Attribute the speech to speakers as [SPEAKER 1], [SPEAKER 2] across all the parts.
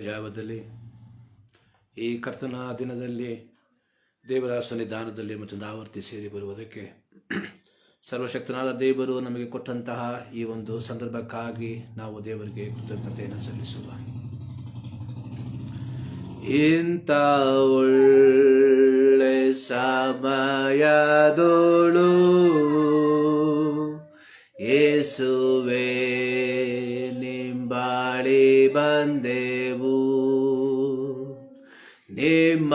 [SPEAKER 1] ಜಾವದಲ್ಲಿ ಈ ಕರ್ತನ ದಿನದಲ್ಲಿ ದೇವರ ಸನ್ನಿಧಾನದಲ್ಲಿ ಮತ್ತೊಂದು ಆವರ್ತಿ ಸೇರಿ ಬರುವುದಕ್ಕೆ ಸರ್ವಶಕ್ತನಾದ ದೇವರು ನಮಗೆ ಕೊಟ್ಟಂತಹ ಈ ಒಂದು ಸಂದರ್ಭಕ್ಕಾಗಿ ನಾವು ದೇವರಿಗೆ ಕೃತಜ್ಞತೆಯನ್ನು ಸಲ್ಲಿಸುವ. ಇಂಥ ಒಳ್ಳೆ ಸಮಯದೋಳು ಯೇಸುವೇ ನಿಂಬಾಳಿ ಬಂದೆವು, ನಿಮ್ಮ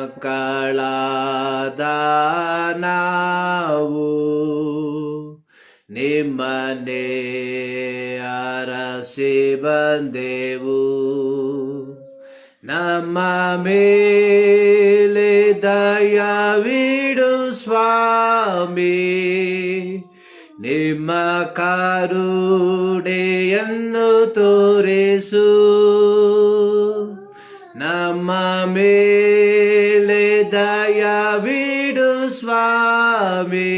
[SPEAKER 1] ಮಕ್ಕಳಾದ ನಾವು ನಿಮ್ಮನ್ನೇ ಅರಸಿ ಬಂದೆವು. ನಮ್ಮ ಮೇಲೆ ದಯವಿಡು ಸ್ವಾಮಿ, ನಿಮ್ಮ ಕರುಣೆಯನ್ನು ತೋರಿಸು. ನಮ್ಮ ಮೇಲೆ ದಯವಿಡು ಸ್ವಾಮಿ,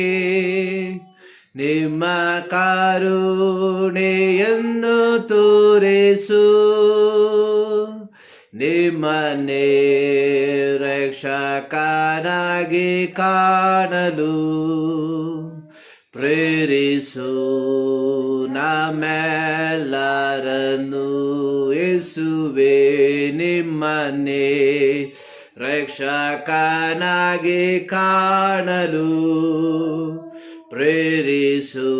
[SPEAKER 1] ನಿಮ್ಮ ಕರುಣೆಯನ್ನು ತೋರಿಸು. ನಿಮ್ಮನ್ನೇ ರಕ್ಷಕನಾಗಿ ಕಾಣಲು ಪ್ರೇರಿಸು ನಮ್ಮೆಲ್ಲರನ್ನು. ಯೇಸುವೇ ನಿಮ್ಮನ್ನೇ ರಕ್ಷಕನಾಗಿ ಕಾಣಲು ಪ್ರೇರಿಸು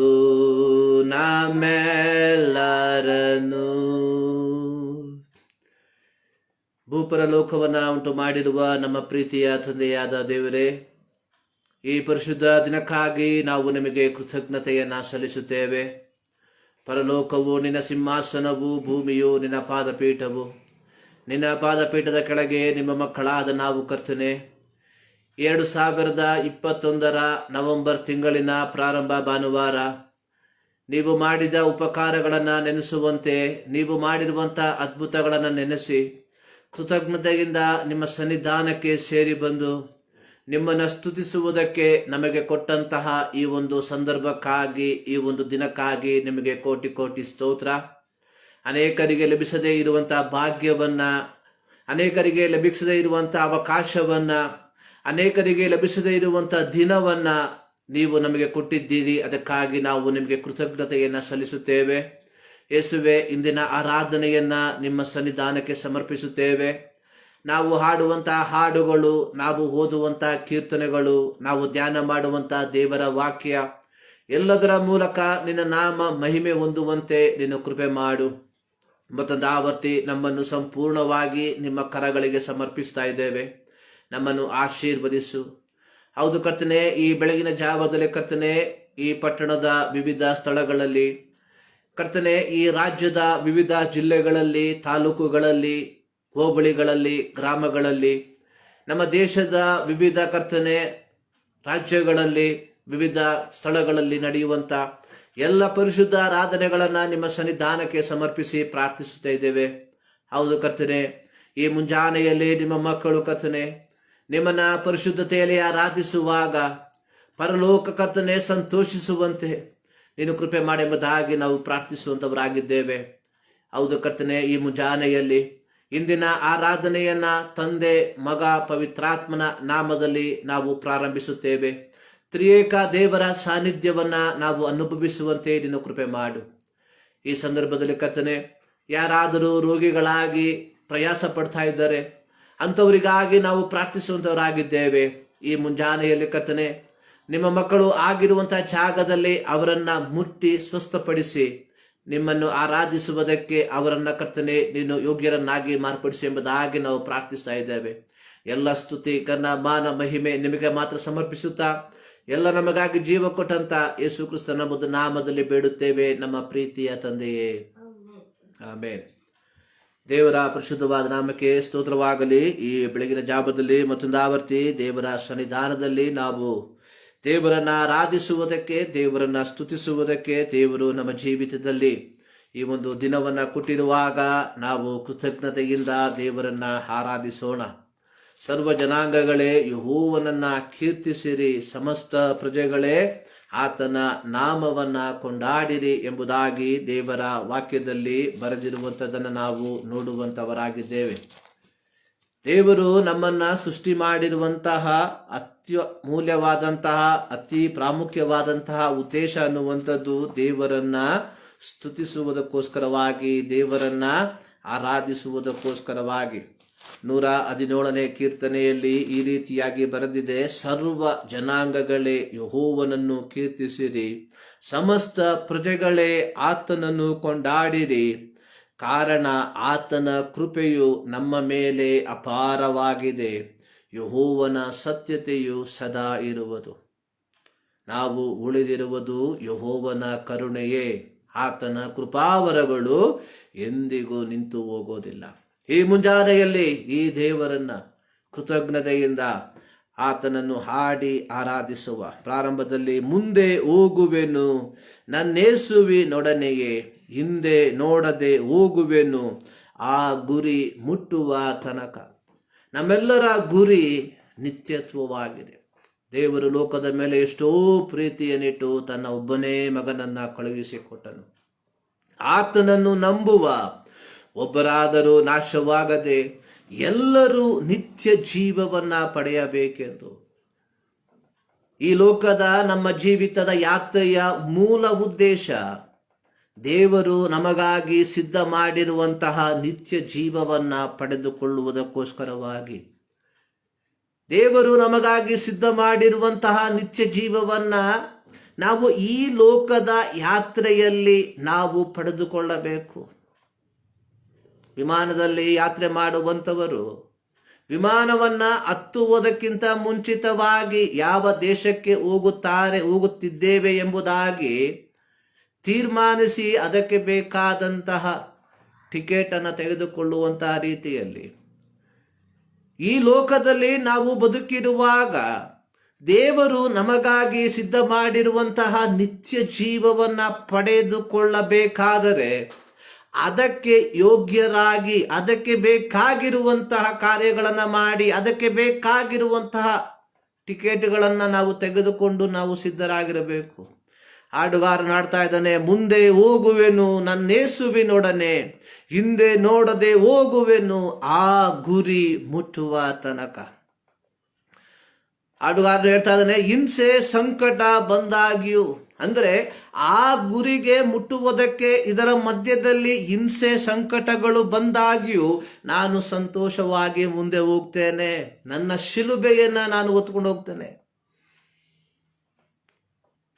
[SPEAKER 1] ನಮ್ಮೆಲ್ಲರನ್ನು. ಭೂಪರಲೋಕವನ್ನು ಉಂಟು ಮಾಡಿರುವ ನಮ್ಮ ಪ್ರೀತಿಯ ತಂದೆಯಾದ ದೇವರೇ, ಈ ಪರಿಶುದ್ಧ ದಿನಕ್ಕಾಗಿ ನಾವು ನಿಮಗೆ ಕೃತಜ್ಞತೆಯನ್ನು ಸಲ್ಲಿಸುತ್ತೇವೆ. ಪರಲೋಕವು ನಿನ್ನ ಸಿಂಹಾಸನವು, ಭೂಮಿಯು ನಿನ್ನ ಪಾದಪೀಠವು. ನಿನ್ನ ಪಾದಪೀಠದ ಕೆಳಗೆ ನಿಮ್ಮ ಮಕ್ಕಳಾದ ನಾವು ಕರ್ತನೆ, 2021 ನವೆಂಬರ್ ತಿಂಗಳಿನ ಪ್ರಾರಂಭ ಭಾನುವಾರ, ನೀವು ಮಾಡಿದ ಉಪಕಾರಗಳನ್ನು ನೆನೆಸುವಂತೆ, ನೀವು ಮಾಡಿರುವಂಥ ಅದ್ಭುತಗಳನ್ನು ನೆನೆಸಿ ಕೃತಜ್ಞತೆಯಿಂದ ನಿಮ್ಮ ಸನ್ನಿಧಾನಕ್ಕೆ ಸೇರಿ ಬಂದು ನಿಮ್ಮನ್ನು ಸ್ತುತಿಸುವುದಕ್ಕೆ ನಮಗೆ ಕೊಟ್ಟಂತಹ ಈ ಒಂದು ಸಂದರ್ಭಕ್ಕಾಗಿ, ಈ ಒಂದು ದಿನಕ್ಕಾಗಿ ನಿಮಗೆ ಕೋಟಿ ಕೋಟಿ ಸ್ತೋತ್ರ. ಅನೇಕರಿಗೆ ಲಭಿಸದೇ ಇರುವಂಥ ಭಾಗ್ಯವನ್ನು, ಅನೇಕರಿಗೆ ಲಭಿಸದೇ ಇರುವಂಥ ಅವಕಾಶವನ್ನು, ಅನೇಕರಿಗೆ ಲಭಿಸದೇ ಇರುವಂಥ ದಿನವನ್ನು ನೀವು ನಮಗೆ ಕೊಟ್ಟಿದ್ದೀರಿ. ಅದಕ್ಕಾಗಿ ನಾವು ನಿಮಗೆ ಕೃತಜ್ಞತೆಯನ್ನು ಸಲ್ಲಿಸುತ್ತೇವೆ. ಯೇಸುವೆ, ಇಂದಿನ ಆರಾಧನೆಯನ್ನು ನಿಮ್ಮ ಸನ್ನಿಧಾನಕ್ಕೆ ಸಮರ್ಪಿಸುತ್ತೇವೆ. ನಾವು ಹಾಡುವಂಥ ಹಾಡುಗಳು, ನಾವು ಓದುವಂಥ ಕೀರ್ತನೆಗಳು, ನಾವು ಧ್ಯಾನ ಮಾಡುವಂಥ ದೇವರ ವಾಕ್ಯ, ಎಲ್ಲದರ ಮೂಲಕ ನಿನ್ನ ನಾಮ ಮಹಿಮೆ ಹೊಂದುವಂತೆ ನಿನ್ನ ಕೃಪೆ ಮಾಡು. ಮತ್ತೊಂದು ಆವರ್ತಿ ನಮ್ಮನ್ನು ಸಂಪೂರ್ಣವಾಗಿ ನಿಮ್ಮ ಕರಗಳಿಗೆ ಸಮರ್ಪಿಸ್ತಾ ಇದ್ದೇವೆ. ನಮ್ಮನ್ನು ಆಶೀರ್ವದಿಸು. ಹೌದು ಕರ್ತನೆ, ಈ ಬೆಳಗಿನ ಜಾವದಲ್ಲಿ ಕರ್ತನೆ, ಈ ಪಟ್ಟಣದ ವಿವಿಧ ಸ್ಥಳಗಳಲ್ಲಿ ಕರ್ತನೆ, ಈ ರಾಜ್ಯದ ವಿವಿಧ ಜಿಲ್ಲೆಗಳಲ್ಲಿ, ತಾಲೂಕುಗಳಲ್ಲಿ, ಹೋಬಳಿಗಳಲ್ಲಿ, ಗ್ರಾಮಗಳಲ್ಲಿ, ನಮ್ಮ ದೇಶದ ವಿವಿಧ ಕರ್ತನೆ ರಾಜ್ಯಗಳಲ್ಲಿ, ವಿವಿಧ ಸ್ಥಳಗಳಲ್ಲಿ ನಡೆಯುವಂಥ ಎಲ್ಲ ಪರಿಶುದ್ಧ ಆರಾಧನೆಗಳನ್ನು ನಿಮ್ಮ ಸನ್ನಿಧಾನಕ್ಕೆ ಸಮರ್ಪಿಸಿ ಪ್ರಾರ್ಥಿಸುತ್ತಾ ಇದ್ದೇವೆ. ಹೌದು ಕರ್ತನೆ, ಈ ಮುಂಜಾನೆಯಲ್ಲಿ ನಿಮ್ಮ ಮಕ್ಕಳು ಕರ್ತನೆ ನಿಮ್ಮನ್ನ ಪರಿಶುದ್ಧತೆಯಲ್ಲಿ ಆರಾಧಿಸುವಾಗ ಪರಲೋಕ ಕರ್ತನೆ ಸಂತೋಷಿಸುವಂತೆ ನೀನು ಕೃಪೆ ಮಾಡೆಂಬುದಾಗಿ ನಾವು ಪ್ರಾರ್ಥಿಸುವಂಥವರಾಗಿದ್ದೇವೆ. ಹೌದು ಕರ್ತನೆ, ಈ ಮುಂಜಾನೆಯಲ್ಲಿ ಇಂದಿನ ಆರಾಧನೆಯನ್ನ ತಂದೆ, ಮಗ, ಪವಿತ್ರಾತ್ಮನ ನಾಮದಲ್ಲಿ ನಾವು ಪ್ರಾರಂಭಿಸುತ್ತೇವೆ. ತ್ರಿಯೇಕ ದೇವರ ಸಾನ್ನಿಧ್ಯವನ್ನ ನಾವು ಅನುಭವಿಸುವಂತೆ ನೀನು ಕೃಪೆ ಮಾಡು. ಈ ಸಂದರ್ಭದಲ್ಲಿ ಕರ್ತನೆ, ಯಾರಾದರೂ ರೋಗಿಗಳಾಗಿ ಪ್ರಯಾಸ ಪಡ್ತಾ ಇದ್ದಾರೆ, ಅಂಥವರಿಗಾಗಿ ನಾವು ಪ್ರಾರ್ಥಿಸುವಂಥವರಾಗಿದ್ದೇವೆ. ಈ ಮುಂಜಾನೆಯಲ್ಲಿ ಕರ್ತನೆ, ನಿಮ್ಮ ಮಕ್ಕಳು ಆಗಿರುವಂಥ ಜಾಗದಲ್ಲಿ ಅವರನ್ನ ಮುಟ್ಟಿ ಸ್ವಸ್ಥಪಡಿಸಿ ನಿಮ್ಮನ್ನು ಆರಾಧಿಸುವುದಕ್ಕೆ ಅವರನ್ನ ಕರ್ತನೆ ನೀನು ಯೋಗ್ಯರನ್ನಾಗಿ ಮಾರ್ಪಡಿಸಿ ಎಂಬುದಾಗಿ ನಾವು ಪ್ರಾರ್ಥಿಸ್ತಾ ಇದ್ದೇವೆ. ಎಲ್ಲ ಸ್ತುತಿ, ಘನ, ಮಾನ, ಮಹಿಮೆ ನಿಮಗೆ ಮಾತ್ರ ಸಮರ್ಪಿಸುತ್ತಾ ಎಲ್ಲ ನಮಗಾಗಿ ಜೀವ ಕೊಟ್ಟಂತ ಯೇಸು ಕ್ರಿಸ್ತನ ನಾಮದಲ್ಲಿ ಬೇಡುತ್ತೇವೆ ನಮ್ಮ ಪ್ರೀತಿಯ ತಂದೆಯೇ, ಆಮೆನ್. ದೇವರ ಪರಿಶುದ್ಧವಾದ ನಾಮಕ್ಕೆ ಸ್ತೋತ್ರವಾಗಲಿ. ಈ ಬೆಳಗಿನ ಜಾವದಲ್ಲಿ ಮತ್ತೊಂದು ಆವರ್ತಿ ದೇವರ ಸನ್ನಿಧಾನದಲ್ಲಿ ನಾವು ದೇವರನ್ನ ಆರಾಧಿಸುವುದಕ್ಕೆ, ದೇವರನ್ನ ಸ್ತುತಿಸುವುದಕ್ಕೆ, ದೇವರು ನಮ್ಮ ಜೀವಿತದಲ್ಲಿ ಈ ಒಂದು ದಿನವನ್ನ ಕೊಟ್ಟಿರುವಾಗ ನಾವು ಕೃತಜ್ಞತೆಯಿಂದ ದೇವರನ್ನ ಆರಾಧಿಸೋಣ. ಸರ್ವ ಜನಾಂಗಗಳೇ ಯೆಹೋವನನ್ನ ಕೀರ್ತಿಸಿರಿ, ಸಮಸ್ತ ಪ್ರಜೆಗಳೇ ಆತನ ನಾಮವನ್ನ ಕೊಂಡಾಡಿರಿ ಎಂಬುದಾಗಿ ದೇವರ ವಾಕ್ಯದಲ್ಲಿ ಬರೆದಿರುವಂಥದ್ದನ್ನು ನಾವು ನೋಡುವಂಥವರಾಗಿದ್ದೇವೆ. ದೇವರು ನಮ್ಮನ್ನ ಸೃಷ್ಟಿ ಮಾಡಿರುವಂತಹ ಅತ್ಯಮೂಲ್ಯವಾದಂತಹ ಅತಿ ಪ್ರಾಮುಖ್ಯವಾದಂತಹ ಉದ್ದೇಶ ಅನ್ನುವಂಥದ್ದು ದೇವರನ್ನ ಸ್ತುತಿಸುವುದಕ್ಕೋಸ್ಕರವಾಗಿ, ದೇವರನ್ನ ಆರಾಧಿಸುವುದಕ್ಕೋಸ್ಕರವಾಗಿ. 117ನೇ ಕೀರ್ತನೆಯಲ್ಲಿ ಈ ರೀತಿಯಾಗಿ ಬರೆದಿದೆ, ಸರ್ವ ಜನಾಂಗಗಳೇ ಯೆಹೋವನನ್ನು ಕೀರ್ತಿಸಿರಿ, ಸಮಸ್ತ ಪ್ರಜೆಗಳೇ ಆತನನ್ನು ಕೊಂಡಾಡಿರಿ, ಕಾರಣ ಆತನ ಕೃಪೆಯು ನಮ್ಮ ಮೇಲೆ ಅಪಾರವಾಗಿದೆ, ಯೆಹೋವನ ಸತ್ಯತೆಯು ಸದಾ ಇರುವುದು. ನಾವು ಉಳಿದಿರುವುದು ಯೆಹೋವನ ಕರುಣೆಯೇ, ಆತನ ಕೃಪಾವರಗಳು ಎಂದಿಗೂ ನಿಂತು ಹೋಗೋದಿಲ್ಲ. ಈ ಮುಂಜಾನೆಯಲ್ಲಿ ಈ ದೇವರನ್ನ ಕೃತಜ್ಞತೆಯಿಂದ ಆತನನ್ನು ಹಾಡಿ ಆರಾಧಿಸುವ ಪ್ರಾರಂಭದಲ್ಲಿ, ಮುಂದೆ ಹೋಗುವೆನು ನನ್ನೇಸುವಿನೊಡನೆಯೇ, ಹಿಂದೆ ನೋಡದೆ ಹೋಗುವೆನು ಆ ಗುರಿ ಮುಟ್ಟುವ ತನಕ. ನಮ್ಮೆಲ್ಲರ ಗುರಿ ನಿತ್ಯತ್ವವಾಗಿದೆ. ದೇವರು ಲೋಕದ ಮೇಲೆ ಎಷ್ಟೋ ಪ್ರೀತಿಯನ್ನಿಟ್ಟು ತನ್ನ ಒಬ್ಬನೇ ಮಗನನ್ನ ಕಳುಹಿಸಿಕೊಟ್ಟನು. ಆತನನ್ನು ನಂಬುವ ಒಬ್ಬರಾದರೂ ನಾಶವಾಗದೆ ಎಲ್ಲರೂ ನಿತ್ಯ ಜೀವವನ್ನ ಪಡೆಯಬೇಕೆಂದು. ಈ ಲೋಕದ ನಮ್ಮ ಜೀವಿತದ ಯಾತ್ರೆಯ ಮೂಲ ಉದ್ದೇಶ ದೇವರು ನಮಗಾಗಿ ಸಿದ್ಧ ಮಾಡಿರುವಂತಹ ನಿತ್ಯ ಜೀವವನ್ನ ಪಡೆದುಕೊಳ್ಳುವುದಕ್ಕೋಸ್ಕರವಾಗಿ. ದೇವರು ನಮಗಾಗಿ ಸಿದ್ಧ ಮಾಡಿರುವಂತಹ ನಿತ್ಯ ಜೀವವನ್ನ ನಾವು ಈ ಲೋಕದ ಯಾತ್ರೆಯಲ್ಲಿ ನಾವು ಪಡೆದುಕೊಳ್ಳಬೇಕು. ವಿಮಾನದಲ್ಲಿ ಯಾತ್ರೆ ಮಾಡುವಂಥವರು ವಿಮಾನವನ್ನ ಹತ್ತುವುದಕ್ಕಿಂತ ಮುಂಚಿತವಾಗಿ ಯಾವ ದೇಶಕ್ಕೆ ಹೋಗುತ್ತಿದ್ದೇವೆ ಎಂಬುದಾಗಿ ತೀರ್ಮಾನಿಸಿ ಅದಕ್ಕೆ ಬೇಕಾದಂತಹ ಟಿಕೆಟ್ ಅನ್ನು ತೆಗೆದುಕೊಳ್ಳುವಂತಹ ರೀತಿಯಲ್ಲಿ ಈ ಲೋಕದಲ್ಲಿ ನಾವು ಬದುಕಿರುವಾಗ ದೇವರು ನಮಗಾಗಿ ಸಿದ್ಧ ಮಾಡಿರುವಂತಹ ನಿತ್ಯ ಜೀವವನ್ನ ಪಡೆದುಕೊಳ್ಳಬೇಕಾದರೆ ಅದಕ್ಕೆ ಯೋಗ್ಯರಾಗಿ, ಅದಕ್ಕೆ ಬೇಕಾಗಿರುವಂತಹ ಕಾರ್ಯಗಳನ್ನು ಮಾಡಿ, ಅದಕ್ಕೆ ಬೇಕಾಗಿರುವಂತಹ ಟಿಕೆಟ್ಗಳನ್ನು ನಾವು ತೆಗೆದುಕೊಂಡು ನಾವು ಸಿದ್ಧರಾಗಿರಬೇಕು. ಹಾಡುಗಾರನು ಹಾಡ್ತಾ ಇದ್ದಾನೆ, ಮುಂದೆ ಹೋಗುವೆನು ನನ್ನೇಸುವಿನೊಡನೆ, ಹಿಂದೆ ನೋಡದೆ ಹೋಗುವೆನು ಆ ಗುರಿ ಮುಟ್ಟುವ ತನಕ. ಹಾಡುಗಾರನು ಹೇಳ್ತಾ ಇದ್ದಾನೆ, ಹಿಂಸೆ ಸಂಕಟ ಬಂದಾಗಿಯೂ, ಅಂದ್ರೆ ಆ ಗುರಿಗೆ ಮುಟ್ಟುವುದಕ್ಕೆ ಇದರ ಮಧ್ಯದಲ್ಲಿ ಹಿಂಸೆ ಸಂಕಟಗಳು ಬಂದಾಗಿಯೂ ನಾನು ಸಂತೋಷವಾಗಿ ಮುಂದೆ ಹೋಗ್ತೇನೆ, ನನ್ನ ಶಿಲುಬೆಯನ್ನ ನಾನು ಹೊತ್ಕೊಂಡು ಹೋಗ್ತೇನೆ.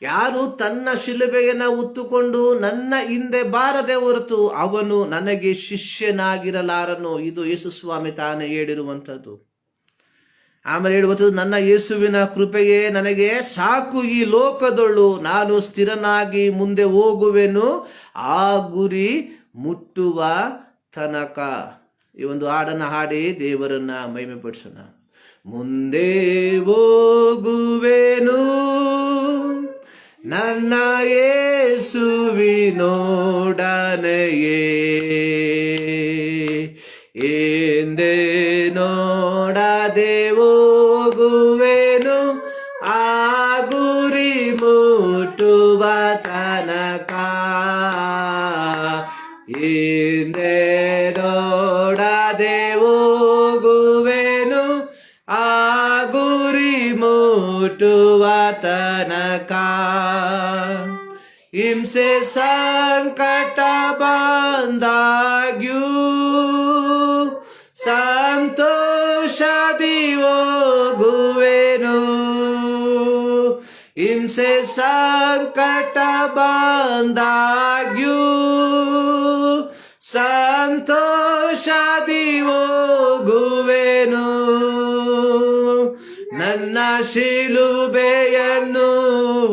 [SPEAKER 1] ಯಾರು ತನ್ನ ಶಿಲುಬೆಯನ್ನ ಹೊತ್ತುಕೊಂಡು ನನ್ನ ಹಿಂದೆ ಬಾರದೆ ಹೊರತು ಅವನು ನನಗೆ ಶಿಷ್ಯನಾಗಿರಲಾರನು. ಇದು ಯೇಸು ಸ್ವಾಮಿ ತಾನೇ ಹೇಳಿರುವಂಥದ್ದು. ಆಮೇಲೆ ಹೇಳುವಂಥದ್ದು, ನನ್ನ ಯೇಸುವಿನ ಕೃಪೆಯೇ ನನಗೆ ಸಾಕು ಈ ಲೋಕದೊಳು, ನಾನು ಸ್ಥಿರನಾಗಿ ಮುಂದೆ ಹೋಗುವೆನು ಆ ಗುರಿ ಮುಟ್ಟುವ ತನಕ. ಈ ಒಂದು ಹಾಡನ್ನು ಹಾಡಿ ದೇವರನ್ನ ಮಹಿಮೆ ಪಡಿಸೋಣ. ಮುಂದೆ ಹೋಗುವೆನು ನನ್ನ ಯೇಸುವಿನೊಡನೆಯೇ, ಎಂದೇ ನೋಡದೆ ಹೋಗುವೆನು ಆ ಗುರಿ ಮುಟ್ಟುವ ತನಕ, ಎಂದೇ ನೋಡದೆ ಹೋಗುವೆನು ಆ ಗುರಿ ಮುಟ್ಟುವ ತನಕ. ಹಿಂಸೆ ಸಂಕಟ ಬಂದಾಗ್ಯೂ ಸಂತೋಷದಿ ಹೋಗುವೆನು, ಹಿಂಸೆ ಸಂಕಟ ಬಂದಾಗ್ಯೂ ಸಂತೋಷದಿ ಹೋಗುವೆನು, ನನ್ನ ಶಿಲುಬೆಯನ್ನು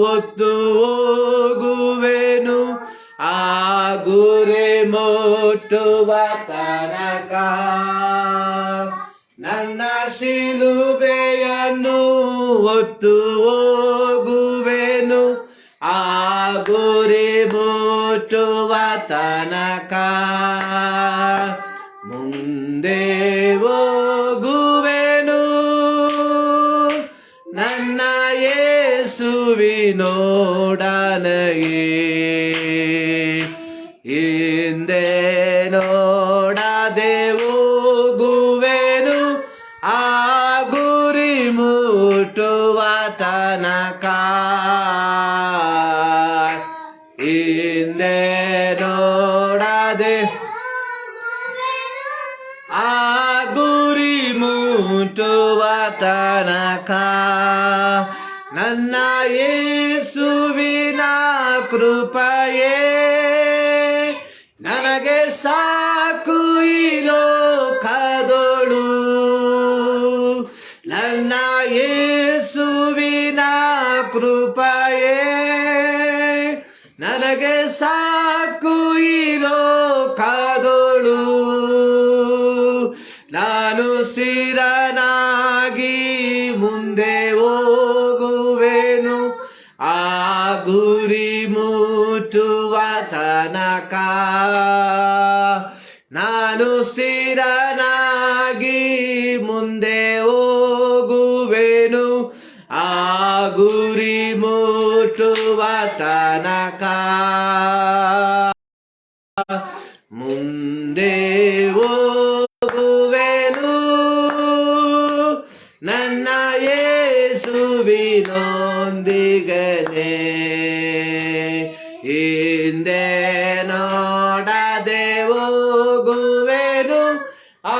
[SPEAKER 1] ಹೊತ್ತು ಹೋಗುವೆನು ಆ ಗುರಿ ಮುಟ್ಟುವ ತನಕ. ನನ್ನ ಶಿಲುಬೆಯನ್ನು ಹೊತ್ತು ಹೋಗುವೆನು ಆ ಗುರಿ ಮುಟ್ಟುವ ತನಕ. ಮುಂದೆ ಹೋಗುವೆನು ನನ್ನ ಯೇಸುವಿನೊಡನೆಯೇ, ಹೋಗುವೆನು ಆ ಗುರಿ ಮುಟ್ಟುವ ತನಕ. ಹಿಂದೆ ನೋಡದೆ ಆ ಗುರಿ ಮುಟ್ಟುವ ತನಕ. ನನ್ನ ಯೇಸುವಿನ ಕೃಪೆಯೇ ನನಗೆ ಸಾಕು ಈ ಲೋಕದೊಳು. ನನ್ನ ಯೇಸುವಿನ ಕೃಪೆಯೇ ನನಗೆ ಸಾಕು ಈ ಲೋಕದೊಳು. ನಾನು ಸ್ಥಿರನಾಗಿ ಮುಂದೆ ಹೋಗುವೆನು ಆ ಗುರಿ ಮುಟ್ಟುವ ತನಕ. ನಾನು ಸ್ಥಿರನಾಗಿ ಮುಂದೆ ಹೋಗುವೆನು ಆ ಗುರಿ ಮುಟ್ಟುವ ತನಕ. ಮುಂದೆ ಹೋಗುವೆನು ನನ್ನ ಯೇಸುವಿನೊಂದಿಗನೆ. ಹಿಂದೆ ನೋಡದೆ ಹೋಗುವೆನು ಆ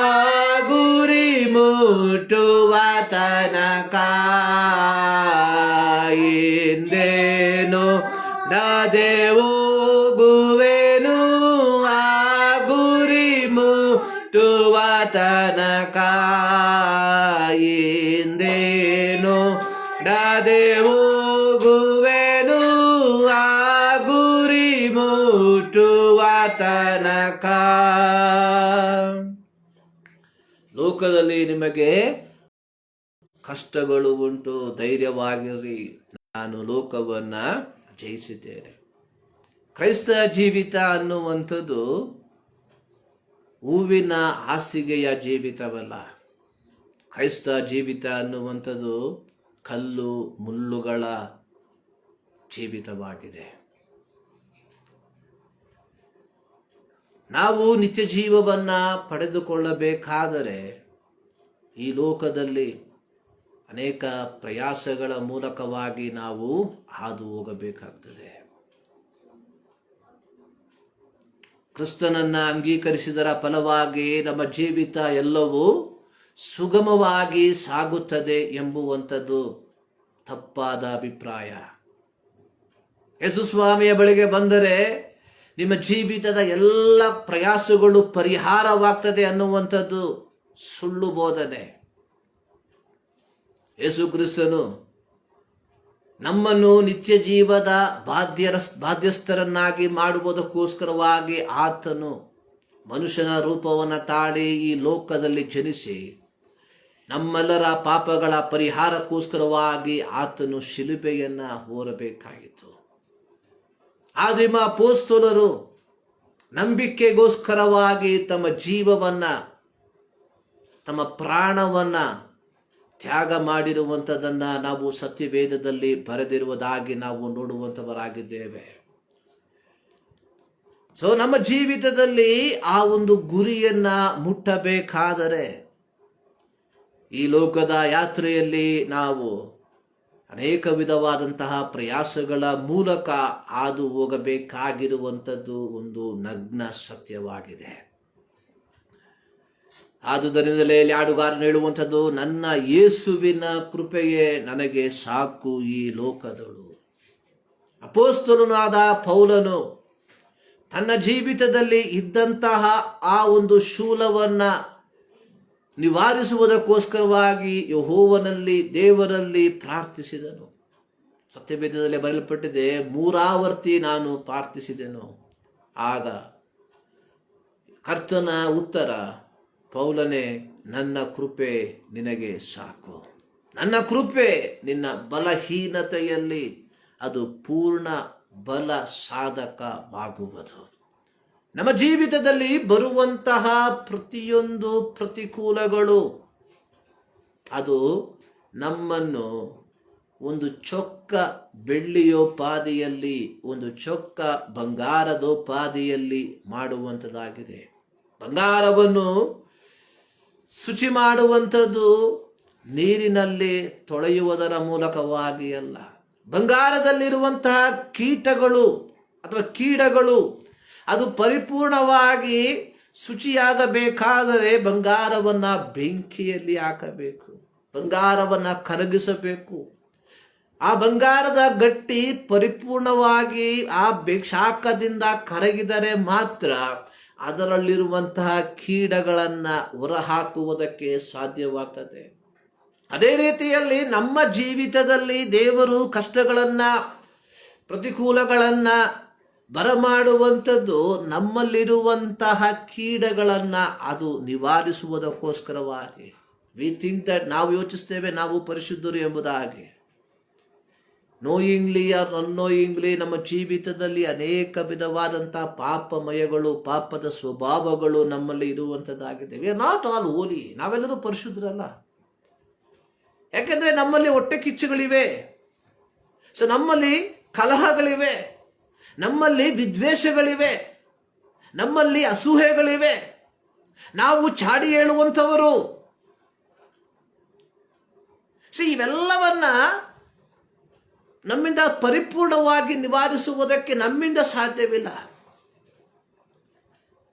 [SPEAKER 1] ಗುರಿ ಮುಟ್ಟುವ ತನಕ. ಹಿಂದೆ ನೋಡದೆ ಹೋಗುವೆನು ಆ ಗುರಿ ಮುಟ್ಟುವ ತನಕ. ಹಿಂದೆ ನೋಡದೆ ಹೋಗುವೆನು ಆ ಗುರಿ ಮುಟ್ಟುವ ತನಕ. ಲೋಕದಲ್ಲಿ ನಿಮಗೆ ಕಷ್ಟಗಳು ಉಂಟು, ಧೈರ್ಯವಾಗಿರಿ, ನಾನು ಲೋಕವನ್ನ ಜಯಿಸಿದ್ದೇನೆ. ಕ್ರೈಸ್ತ ಜೀವಿತ ಅನ್ನುವಂಥದ್ದು ಹೂವಿನ ಹಾಸಿಗೆಯ ಜೀವಿತವಲ್ಲ. ಕ್ರೈಸ್ತ ಜೀವಿತ ಅನ್ನುವಂಥದ್ದು ಕಲ್ಲು ಮುಳ್ಳುಗಳ ಜೀವಿತವಾಗಿದೆ. ನಾವು ನಿತ್ಯ ಜೀವವನ್ನ ಪಡೆದುಕೊಳ್ಳಬೇಕಾದರೆ ಈ ಲೋಕದಲ್ಲಿ ಅನೇಕ ಪ್ರಯಾಸಗಳ ಮೂಲಕವಾಗಿ ನಾವು ಹಾದು ಹೋಗಬೇಕಾಗ್ತದೆ. ಕ್ರಿಸ್ತನನ್ನ ಅಂಗೀಕರಿಸಿದರ ಫಲವಾಗಿ ನಮ್ಮ ಜೀವಿತ ಎಲ್ಲವೂ ಸುಗಮವಾಗಿ ಸಾಗುತ್ತದೆ ಎಂಬುವಂಥದ್ದು ತಪ್ಪಾದ ಅಭಿಪ್ರಾಯ. ಯೇಸು ಸ್ವಾಮಿಯ ಬಳಿಗೆ ಬಂದರೆ ನಿಮ್ಮ ಜೀವಿತದ ಎಲ್ಲ ಪ್ರಯಾಸಗಳು ಪರಿಹಾರವಾಗ್ತದೆ ಅನ್ನುವಂಥದ್ದು ಸುಳ್ಳು ಬೋಧನೆ. ಯೇಸು ಕ್ರಿಸ್ತನು ನಮ್ಮನ್ನು ನಿತ್ಯ ಜೀವದ ಬಾಧ್ಯಸ್ಥರನ್ನಾಗಿ ಮಾಡುವುದಕ್ಕೋಸ್ಕರವಾಗಿ ಆತನು ಮನುಷ್ಯನ ರೂಪವನ್ನು ತಾಳಿ ಈ ಲೋಕದಲ್ಲಿ ಜನಿಸಿ ನಮ್ಮೆಲ್ಲರ ಪಾಪಗಳ ಪರಿಹಾರಕ್ಕೋಸ್ಕರವಾಗಿ ಆತನು ಶಿಲುಬೆಯನ್ನ ಹೊರಬೇಕಾಯಿತು. ಆದಿಮ ಅಪೊಸ್ತಲರು ನಂಬಿಕೆಗೋಸ್ಕರವಾಗಿ ತಮ್ಮ ಜೀವವನ್ನ, ತಮ್ಮ ಪ್ರಾಣವನ್ನ ತ್ಯಾಗ ಮಾಡಿರುವಂಥದ್ದನ್ನ ನಾವು ಸತ್ಯವೇದದಲ್ಲಿ ಬರೆದಿರುವುದಾಗಿ ನಾವು ನೋಡುವಂಥವರಾಗಿದ್ದೇವೆ. ಸೊ ನಮ್ಮ ಜೀವಿತದಲ್ಲಿ ಆ ಒಂದು ಗುರಿಯನ್ನ ಮುಟ್ಟಬೇಕಾದರೆ ಈ ಲೋಕದ ಯಾತ್ರೆಯಲ್ಲಿ ನಾವು ಅನೇಕ ವಿಧವಾದಂತಹ ಪ್ರಯಾಸಗಳ ಮೂಲಕ ಹಾದು ಹೋಗಬೇಕಾಗಿರುವಂಥದ್ದು ಒಂದು ನಗ್ನ ಸತ್ಯವಾಗಿದೆ. ಆದುದರಿಂದಲೇ ಹಾಡುಗಾರನು ಹೇಳುವಂಥದ್ದು, ನನ್ನ ಯೇಸುವಿನ ಕೃಪೆಯೇ ನನಗೆ ಸಾಕು ಈ ಲೋಕದಳು. ಅಪೊಸ್ತಲನಾದ ಪೌಲನು ತನ್ನ ಜೀವಿತದಲ್ಲಿ ಇದ್ದಂತಹ ಆ ಒಂದು ಶೂಲವನ್ನ ನಿವಾರಿಸುವುದಕ್ಕೋಸ್ಕರವಾಗಿ ಯೆಹೋವನಲ್ಲಿ, ದೇವರಲ್ಲಿ ಪ್ರಾರ್ಥಿಸಿದನು. ಸತ್ಯವೇದದಲ್ಲಿ ಬರೆಯಲ್ಪಟ್ಟಿದೆ, 3 ಆವರ್ತಿ ನಾನು ಪ್ರಾರ್ಥಿಸಿದೆನು. ಆಗ ಕರ್ತನ ಉತ್ತರ, ಪೌಲನೇ, ನನ್ನ ಕೃಪೆ ನಿನಗೆ ಸಾಕು. ನನ್ನ ಕೃಪೆ ನಿನ್ನ ಬಲಹೀನತೆಯಲ್ಲಿ ಅದು ಪೂರ್ಣ ಬಲ ಸಾಧಕವಾಗುವುದು. ನಮ್ಮ ಜೀವಿತದಲ್ಲಿ ಬರುವಂತಹ ಪ್ರತಿಯೊಂದು ಪ್ರತಿಕೂಲಗಳು ಅದು ನಮ್ಮನ್ನು ಒಂದು ಚೊಕ್ಕ ಬೆಳ್ಳಿಯೋಪಾದಿಯಲ್ಲಿ, ಒಂದು ಚೊಕ್ಕ ಬಂಗಾರದೋಪಾದಿಯಲ್ಲಿ ಮಾಡುವಂಥದ್ದಾಗಿದೆ. ಬಂಗಾರವನ್ನು ಶುಚಿ ಮಾಡುವಂಥದ್ದು ನೀರಿನಲ್ಲಿ ತೊಳೆಯುವುದರ ಮೂಲಕವಾಗಿ ಅಲ್ಲ. ಬಂಗಾರದಲ್ಲಿರುವಂತಹ ಕೀಟಗಳು ಅಥವಾ ಕೀಡಗಳು ಅದು ಪರಿಪೂರ್ಣವಾಗಿ ಶುಚಿಯಾಗಬೇಕಾದರೆ ಬಂಗಾರವನ್ನ ಬೆಂಕಿಯಲ್ಲಿ ಹಾಕಬೇಕು, ಬಂಗಾರವನ್ನ ಕರಗಿಸಬೇಕು. ಆ ಬಂಗಾರದ ಗಟ್ಟಿ ಪರಿಪೂರ್ಣವಾಗಿ ಆ ಶಾಖದಿಂದ ಕರಗಿದರೆ ಮಾತ್ರ ಅದರಲ್ಲಿರುವಂತಹ ಕೀಡಗಳನ್ನ ಹೊರಹಾಕುವುದಕ್ಕೆ ಸಾಧ್ಯವಾಗ್ತದೆ. ಅದೇ ರೀತಿಯಲ್ಲಿ ನಮ್ಮ ಜೀವಿತದಲ್ಲಿ ದೇವರು ಕಷ್ಟಗಳನ್ನ, ಪ್ರತಿಕೂಲಗಳನ್ನ ಬರಮಾಡುವಂಥದ್ದು ನಮ್ಮಲ್ಲಿರುವಂತಹ ಕೀಡಗಳನ್ನ ಅದು ನಿವಾರಿಸುವುದಕ್ಕೋಸ್ಕರವಾಗಿ. ವಿ ಥಿಂಕ್ ದಟ್, ನಾವು ಯೋಚಿಸ್ತೇವೆ ನಾವು ಪರಿಶುದ್ಧರು ಎಂಬುದಾಗಿ. ನೋಯಿಂಗ್ಲಿ ಆರ್ ಅನ್ನೋಯಿಂಗ್ಲಿ ನಮ್ಮ ಜೀವಿತದಲ್ಲಿ ಅನೇಕ ವಿಧವಾದಂತಹ ಪಾಪಮಯಗಳು, ಪಾಪದ ಸ್ವಭಾವಗಳು ನಮ್ಮಲ್ಲಿ ಇರುವಂಥದ್ದಾಗಿದೆ. ವಿ ಆರ್ ನಾಟ್ ಆಲ್ ಹೋಲಿ, ನಾವೆಲ್ಲರೂ ಪರಿಶುದ್ಧರಲ್ಲ. ಯಾಕೆಂದ್ರೆ ನಮ್ಮಲ್ಲಿ ಹೊಟ್ಟೆ ಕಿಚ್ಚುಗಳಿವೆ, ಸೊ ನಮ್ಮಲ್ಲಿ ಕಲಹಗಳಿವೆ, ನಮ್ಮಲ್ಲಿ ವಿದ್ವೇಷಗಳಿವೆ, ನಮ್ಮಲ್ಲಿ ಅಸೂಹೆಗಳಿವೆ, ನಾವು ಚಾಡಿ ಹೇಳುವಂಥವರು. ಸೊ ಇವೆಲ್ಲವನ್ನ ನಮ್ಮಿಂದ ಪರಿಪೂರ್ಣವಾಗಿ ನಿವಾರಿಸುವುದಕ್ಕೆ ನಮ್ಮಿಂದ ಸಾಧ್ಯವಿಲ್ಲ.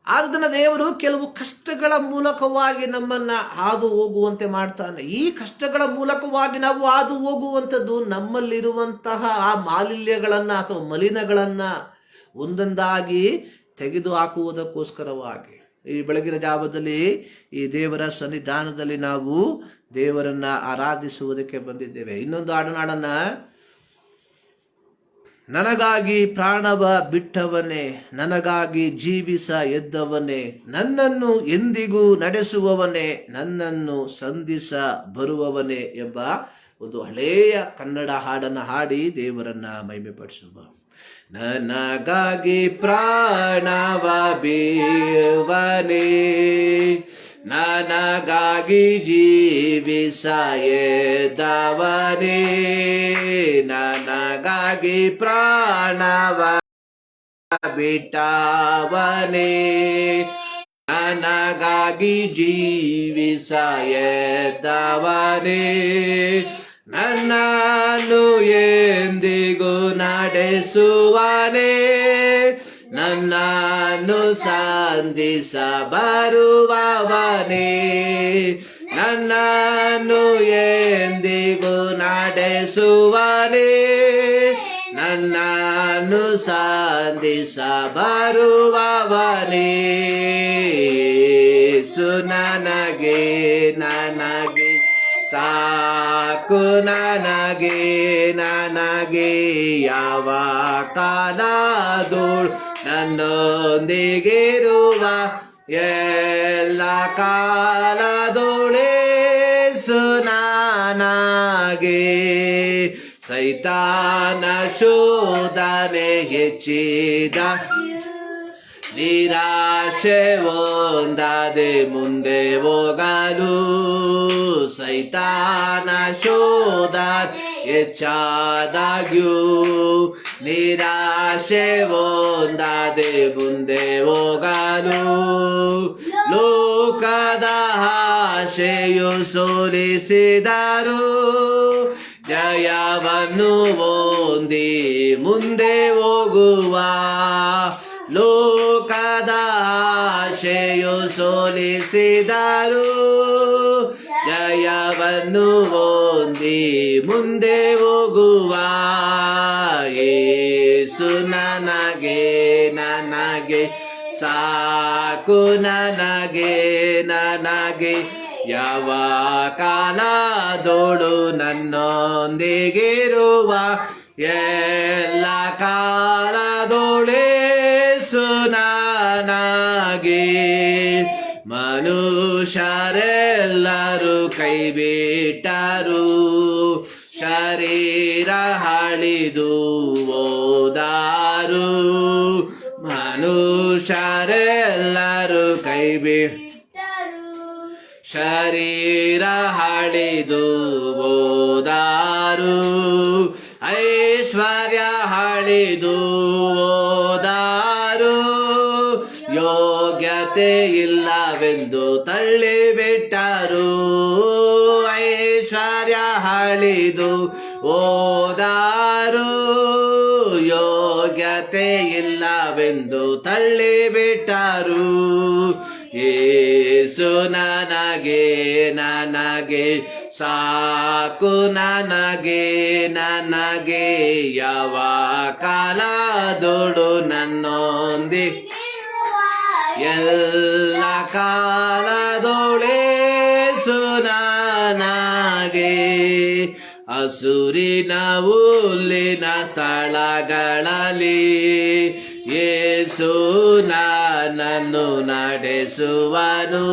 [SPEAKER 1] ಆದದನ್ನ ದೇವರು ಕೆಲವು ಕಷ್ಟಗಳ ಮೂಲಕವಾಗಿ ನಮ್ಮನ್ನ ಹಾದು ಹೋಗುವಂತೆ ಮಾಡ್ತಾನೆ. ಈ ಕಷ್ಟಗಳ ಮೂಲಕವಾಗಿ ನಾವು ಹಾದು ಹೋಗುವಂಥದ್ದು ನಮ್ಮಲ್ಲಿರುವಂತಹ ಆ ಮಾಲಿನ್ಯಗಳನ್ನ ಅಥವಾ ಮಲಿನಗಳನ್ನ ಒಂದೊಂದಾಗಿ ತೆಗೆದು ಹಾಕುವುದಕ್ಕೋಸ್ಕರವಾಗಿ ಈ ಬೆಳಗಿನ ಜಾವದಲ್ಲಿ ಈ ದೇವರ ಸನ್ನಿಧಾನದಲ್ಲಿ ನಾವು ದೇವರನ್ನ ಆರಾಧಿಸುವುದಕ್ಕೆ ಬಂದಿದ್ದೇವೆ. ಇನ್ನೊಂದು ಹಾಡನ್ನ, ನನಗಾಗಿ ಪ್ರಾಣವ ಬಿಟ್ಟವನೇ, ನನಗಾಗಿ ಜೀವಿಸ ಎದ್ದವನೇ, ನನ್ನನ್ನು ಎಂದಿಗೂ ನಡೆಸುವವನೇ, ನನ್ನನ್ನು ಸಂಧಿಸ ಬರುವವನೇ ಎಂಬ ಒಂದು ಹಳೆಯ ಕನ್ನಡ ಹಾಡನ್ನು ಹಾಡಿ ದೇವರನ್ನ ಮಹಿಮೆಪಡಿಸುವ. ನನಗಾಗಿ ಪ್ರಾಣವ ಬಿಡುವನೇ, ನನಗಾಗಿ ಜೀವಿಸ ಎದ್ದವನೇ, ನನಗಾಗಿ ಪ್ರಾಣವ ಬಿಟ್ಟವನೇ, ನನಗಾಗಿ ಜೀವಿಸ ಎದ್ದವನೇ, ನನ್ನನ್ನು ಎಂದಿಗೂ ನಡೆಸುವನೇ, ನನ್ನನ್ನು ಸಂಧಿಸ ಬರುವವನೇ, ನನ್ನನ್ನು ಎಂದಿಗೂ ನಡೆಸುವನೇ, ನನ್ನನ್ನು ಸಂಧಿಸ ಬರುವವನೇ. ನನಗೆ ನನಗೆ ಸಾಕು, ನನಗೆ ನನಗೆ ಯಾವ ಕಾಲದೋಳು ನನ್ನೊಂದಿಗಿರುವ ಎಲ್ಲ ಕಾಲದೋಳೇಸು ನನಗೆ. ಸೈತಾನ ಶೋಧನೆ ಹೆಚ್ಚಿದ, ನಿರಾಶೆ ಒಂದಾದೆ ಮುಂದೆ ಹೋಗಲು, ಸೈತಾನ ಶೋಧನೆ ಹೆಚ್ಚಾದಾಗ್ಯೂ ನಿರಾಶೆ ಒಂದಾದೆ ಮುಂದೆ ಹೋಗಲು, ಲೋಕದ ಆಶೆಯು ಸೋಲಿಸಿದರು, ಜಯವನ್ನು ಹೊಂದಿ ಮುಂದೆ ಹೋಗುವ, ಲೋಕದ ಆಶೆಯು ಸೋಲಿಸಿದರು, ಜಯವನ್ನು ಹೊಂದಿ ಮುಂದೆ ಹೋಗುವ. ಯೇಸು ನನಗೆ ನನಗೆ ಸಾಕು, ನನಗೆ ನನಗೆ ಯಾವ ಕಾಲದೋಳು ನನ್ನೊಂದಿಗಿರುವ ಎಲ್ಲ ಕಾಲದೋಳೇಸು ನನಗೆ. ಮನುಷ್ಯರೆಲ್ಲರೂ ಕೈಬಿಟ್ಟರು, ಶರೀರ ಹಳಿದು ಹೋದರು, ಮನುಷ್ಯರೆಲ್ಲರೂ ಶರೀರ ಹಳಿದು ಹೋದರು, ಐಶ್ವರ್ಯ ಹಳಿದು ಹೋದರು, ಯೋಗ್ಯತೆ ಇಲ್ಲ ಎಂದು ತಳ್ಳಿಬಿಟ್ಟರು. ಐಶ್ವರ್ಯ ಹಳಿದು ಹೋದಾರು, ಯೋಗ್ಯತೆ ಇಲ್ಲವೆಂದು ತಳ್ಳಿಬಿಟ್ಟರು. ಯೇಸು ನನಗೆ ನನಗೆ ಸಾಕು, ನನಗೆ ನನಗೆ ಯಾವ ಕಾಲದೊಳು ನನ್ನೊಂದಿ ಎಲ್ಲ ಕಾಲದೊಳೇಸು ನನಗೆ. ಹಸುರಿನ ಹುಲ್ಲಿನ ಸ್ಥಳಗಳಲ್ಲಿ ಯೇಸು ನನ್ನನ್ನು ನಡೆಸುವನು.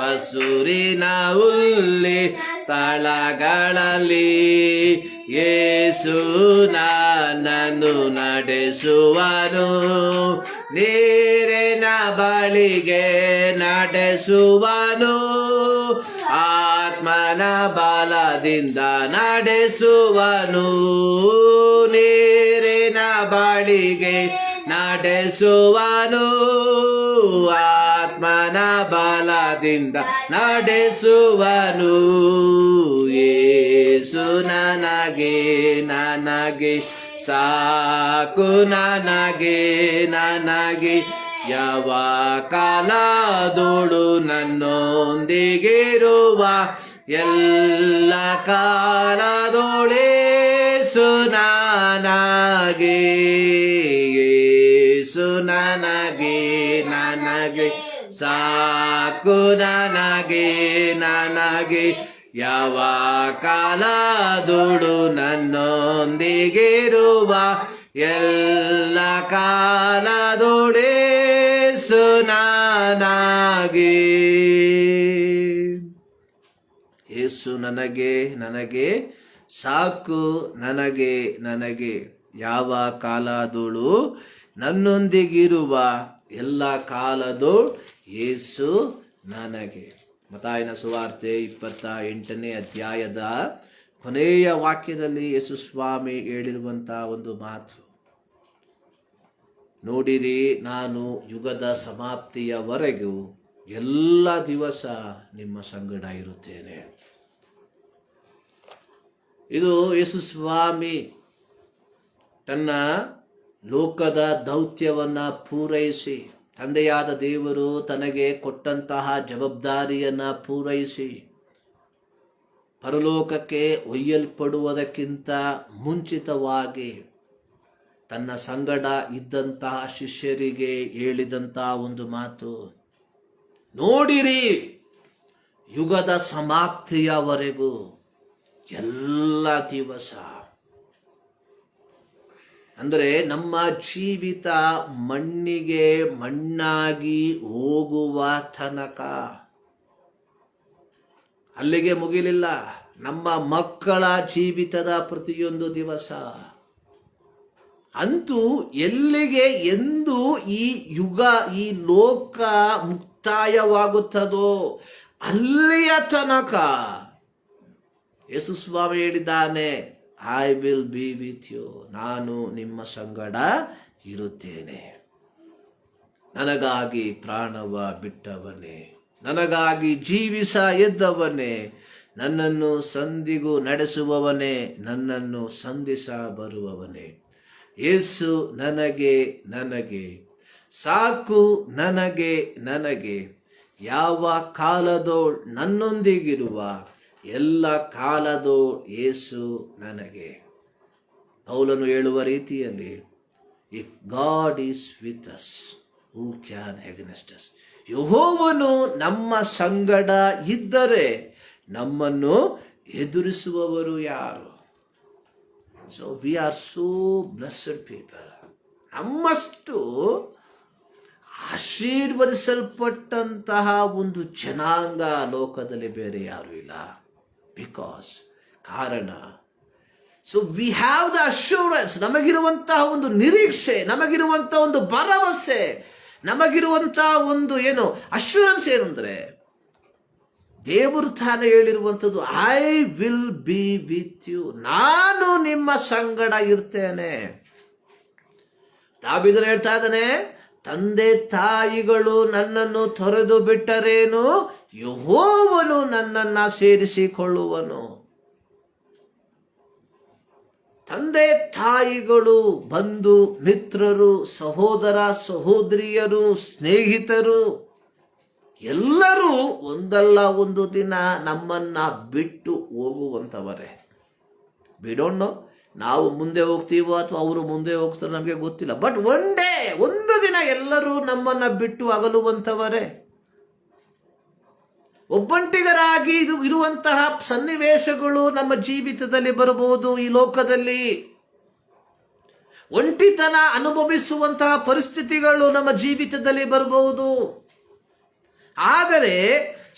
[SPEAKER 1] ಹಸುರಿನ ಹುಲ್ಲಿ ಸ್ಥಳಗಳಲ್ಲಿ ಯೇಸು ನನ್ನನ್ನು ನಡೆಸುವನು. ನೀರಿನ ಬಳಿಗೆ ನಡೆಸುವನು, ಆತ್ಮನ ಬಲದಿಂದ ನಡೆಸುವನು. ನೀರಿನ ಬಳಿಗೆ ನಡೆಸುವನು, ಆತ್ಮನ ಬಲದಿಂದ ನಡೆಸುವನು. ಯೇಸು ನನಗೆ ನನಗೆ ಸಾಕು, ನನಗೆ ನನಗೆ ಯಾವ ಕಾಲದೊಳು ನನ್ನೊಂದಿಗಿರುವ ಎಲ್ಲ ಕಾಲದೊಳೇಸು ನನಗೆ. ಯೇಸು ನನಗೆ ನನಗೆ ಸಾಕು, ನನಗೆ ನನಗೆ ಯಾವ ಕಾಲದೊಳು ನನ್ನೊಂದಿಗಿರುವ ಎಲ್ಲ ಕಾಲದೊಳೇಸು ನನಗೆ. ಯೇಸು ನನಗೆ ನನಗೆ ಸಾಕು, ನನಗೆ ನನಗೆ ಯಾವ ಕಾಲದೊಳು ನನ್ನೊಂದಿಗಿರುವ ಎಲ್ಲ ಕಾಲದೊಳು ಯೇಸು ನನಗೆ. ಮತ್ತಾಯನ ಸುವಾರ್ತೆ 28ನೇ ಅಧ್ಯಾಯದ ಕೊನೆಯ ವಾಕ್ಯದಲ್ಲಿ ಯೇಸು ಸ್ವಾಮಿ ಹೇಳಿರುವಂತಹ ಒಂದು ಮಾತು, ನೋಡಿರಿ, ನಾನು ಯುಗದ ಸಮಾಪ್ತಿಯವರೆಗೂ ಎಲ್ಲ ದಿವಸ ನಿಮ್ಮ ಸಂಗಡ ಇರುತ್ತೇನೆ. ಇದು ಯೇಸು ಸ್ವಾಮಿ ತನ್ನ ಲೋಕದ ದೌತ್ಯವನ್ನ ಪೂರೈಸಿ, ತಂದೆಯಾದ ದೇವರು ತನಗೆ ಕೊಟ್ಟಂತಹ ಜವಾಬ್ದಾರಿಯನ್ನ ಪೂರೈಸಿ ಪರಲೋಕಕ್ಕೆ ಒಯ್ಯಲ್ಪಡುವುದಕ್ಕಿಂತ ಮುಂಚಿತವಾಗಿ ತನ್ನ ಸಂಗಡ ಇದ್ದಂತಹ ಶಿಷ್ಯರಿಗೆ ಹೇಳಿದಂತಹ ಒಂದು ಮಾತು, ನೋಡಿರಿ, ಯುಗದ ಸಮಾಪ್ತಿಯವರೆಗೂ ಎಲ್ಲ ದಿವಸ. ಅಂದರೆ ನಮ್ಮ ಜೀವಿತ ಮಣ್ಣಿಗೆ ಮಣ್ಣಾಗಿ ಹೋಗುವ ತನಕ, ಅಲ್ಲಿಗೆ ಮುಗಿಲಿಲ್ಲ. ನಮ್ಮ ಮಕ್ಕಳ ಜೀವಿತದ ಪ್ರತಿಯೊಂದು ದಿವಸ ಅಂತೂ ಎಲ್ಲಿಗೆ ಎಂದು ಈ ಯುಗ, ಈ ಲೋಕ ಮುಕ್ತಾಯವಾಗುತ್ತದೋ ಅಲ್ಲಿಯ ತನಕ ಯೇಸು ಸ್ವಾಮಿ ಹೇಳಿದ್ದಾನೆ, I will be with you, ನಾನು ನಿಮ್ಮ ಸಂಗಡ ಇರುತ್ತೇನೆ. ನನಗಾಗಿ ಪ್ರಾಣವ ಬಿಟ್ಟವನೇ, ನನಗಾಗಿ ಜೀವಿಸ ಎದ್ದವನೇ, ನನ್ನನ್ನು ಸಂಧಿಗೂ ನಡೆಸುವವನೇ, ನನ್ನನ್ನು ಸಂಧಿಸ ಬರುವವನೇ. ಯೇಸು ನನಗೆ ನನಗೆ ಸಾಕು, ನನಗೆ ನನಗೆ ಯಾವ ಕಾಲದೋ ನನ್ನೊಂದಿಗಿರುವ ಎಲ್ಲ ಕಾಲದೋ ಯೇಸು ನನಗೆ. ಪೌಲನು ಹೇಳುವ ರೀತಿಯಲ್ಲಿ, if God is with us who can against us. ಯೆಹೋವನು ನಮ್ಮ ಸಂಗಡ ಇದ್ದರೆ ನಮ್ಮನ್ನು ಎದುರಿಸುವವರು ಯಾರು? So we are so blessed people. ನಮ್ಮಷ್ಟು ಆಶೀರ್ವದಿಸಲ್ಪಟ್ಟಂತಹ ಒಂದು ಜನಾಂಗ ಲೋಕದಲ್ಲಿ ಬೇರೆ ಯಾರು ಇಲ್ಲ. ಬಿಕಾಸ್ ಕಾರಣ, so we have the assurance, ನಮಗಿರುವಂತಹ ಒಂದು ನಿರೀಕ್ಷೆ, ನಮಗಿರುವಂತಹ ಒಂದು ಭರವಸೆ, ನಮಗಿರುವಂತಹ ಒಂದು ಅಶ್ಯೂರೆನ್ಸ್ ಏನಂದ್ರೆ, ದೇವರು ತಾನೇ ಹೇಳಿರುವಂಥದ್ದು, I will be with you, ನಾನು ನಿಮ್ಮ ಸಂಗಡ ಇರ್ತೇನೆ. ದಾವೀದನು ಹೇಳ್ತಾ ಇದ್ದಾನೆ, ತಂದೆ ತಾಯಿಗಳು ನನ್ನನ್ನು ತೊರೆದು ಬಿಟ್ಟರೇನು, ಯೆಹೋವನು ನನ್ನನ್ನ ಸೇರಿಸಿಕೊಳ್ಳುವನು. ತಂದೆ ತಾಯಿಗಳು, ಬಂಧು ಮಿತ್ರರು, ಸಹೋದರ ಸಹೋದರಿಯರು, ಸ್ನೇಹಿತರು ಎಲ್ಲರೂ ಒಂದಲ್ಲ ಒಂದು ದಿನ ನಮ್ಮನ್ನ ಬಿಟ್ಟು ಹೋಗುವಂಥವರೇ. ವಿ ಡೋಂಟ್ ನೋ, ನಾವು ಮುಂದೆ ಹೋಗ್ತೀವೋ ಅಥವಾ ಅವರು ಮುಂದೆ ಹೋಗ್ತಾರೋ ನಮಗೆ ಗೊತ್ತಿಲ್ಲ. ಬಟ್ ಒಂದು ದಿನ ಎಲ್ಲರೂ ನಮ್ಮನ್ನ ಬಿಟ್ಟು ಅಗಲುವಂಥವರೇ. ಒಬ್ಬಂಟಿಗರಾಗಿ ಇರುವಂತಹ ಸನ್ನಿವೇಶಗಳು ನಮ್ಮ ಜೀವಿತದಲ್ಲಿ ಬರಬಹುದು. ಈ ಲೋಕದಲ್ಲಿ ಒಂಟಿತನ ಅನುಭವಿಸುವಂತಹ ಪರಿಸ್ಥಿತಿಗಳು ನಮ್ಮ ಜೀವಿತದಲ್ಲಿ ಬರಬಹುದು. ಆದರೆ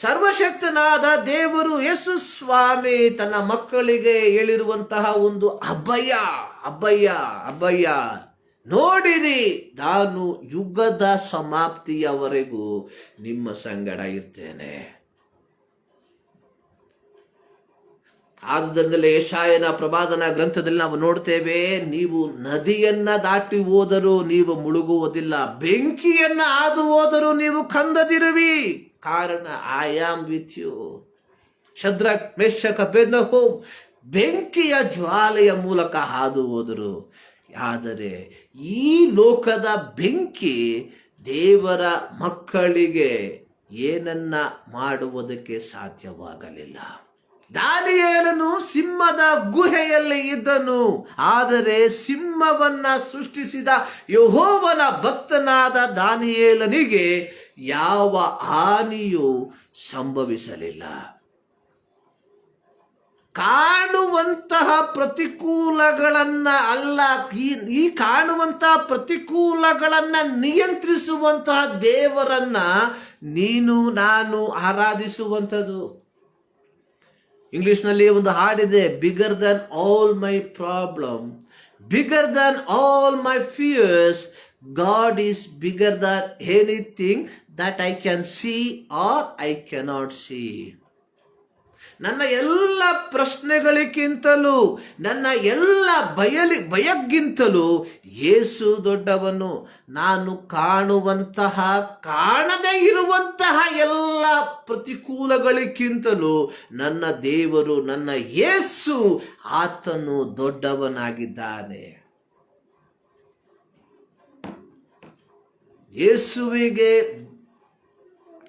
[SPEAKER 1] ಸರ್ವಶಕ್ತನಾದ ದೇವರು ಯೇಸು ಸ್ವಾಮಿ ತನ್ನ ಮಕ್ಕಳಿಗೆ ಹೇಳಿರುವಂತಹ ಒಂದು ಅಭಯ, ನೋಡಿರಿ, ನಾನು ಯುಗದ ಸಮಾಪ್ತಿಯವರೆಗೂ ನಿಮ್ಮ ಸಂಗಡ ಇರ್ತೇನೆ. ಆದುದರಿಂದಲೇ ಯೆಶಾಯನ ಪ್ರವಾದನ ಗ್ರಂಥದಲ್ಲಿ ನಾವು ನೋಡ್ತೇವೆ, ನೀವು ನದಿಯನ್ನ ದಾಟಿ ಹೋದರೂ ನೀವು ಮುಳುಗುವುದಿಲ್ಲ, ಬೆಂಕಿಯನ್ನ ಹಾದು ಹೋದರೂ ನೀವು ಕಂದದಿರುವಿ. ಕಾರಣ, I am with you. Shadrach, Meshach, Abednego ಬೆಂಕಿಯ ಜ್ವಾಲೆಯ ಮೂಲಕ ಹಾದು ಹೋದರು. ಆದರೆ ಈ ಲೋಕದ ಬೆಂಕಿ ದೇವರ ಮಕ್ಕಳಿಗೆ ಏನನ್ನ ಮಾಡುವುದಕ್ಕೆ ಸಾಧ್ಯವಾಗಲಿಲ್ಲ. ದಾನಿಯೇಲನು ಸಿಂಹದ ಗುಹೆಯಲ್ಲಿ ಇದ್ದನು, ಆದರೆ ಸಿಂಹವನ್ನ ಸೃಷ್ಟಿಸಿದ ಯೆಹೋವನ ಭಕ್ತನಾದ ದಾನಿಯೇಲನಿಗೆ ಯಾವ ಹಾನಿಯೂ ಸಂಭವಿಸಲಿಲ್ಲ. ಕಾಣುವಂತಹ ಪ್ರತಿಕೂಲಗಳನ್ನ ಅಲ್ಲ, ಈ ಕಾಣುವಂತಹ ಪ್ರತಿಕೂಲಗಳನ್ನ ನಿಯಂತ್ರಿಸುವಂತಹ ದೇವರನ್ನ ನೀನು ನಾನು ಆರಾಧಿಸುವಂಥದ್ದು. ಇಂಗ್ಲಿಷ್ನಲ್ಲಿ ಒಂದು ಹಾಡಿದೆ, bigger than all my problem, bigger than all my fears, God is bigger than anything that I can see or I cannot see. ನನ್ನ ಎಲ್ಲ ಪ್ರಶ್ನೆಗಳಿಗಿಂತಲೂ, ನನ್ನ ಎಲ್ಲ ಭಯಕ್ಕಿಂತಲೂ ಯೇಸು ದೊಡ್ಡವನು. ನಾನು ಕಾಣುವಂತಹ, ಕಾಣದೇ ಇರುವಂತಹ ಎಲ್ಲ ಪ್ರತಿಕೂಲಗಳಿಗಿಂತಲೂ ನನ್ನ ದೇವರು, ನನ್ನ ಯೇಸು, ಆತನು ದೊಡ್ಡವನಾಗಿದ್ದಾನೆ.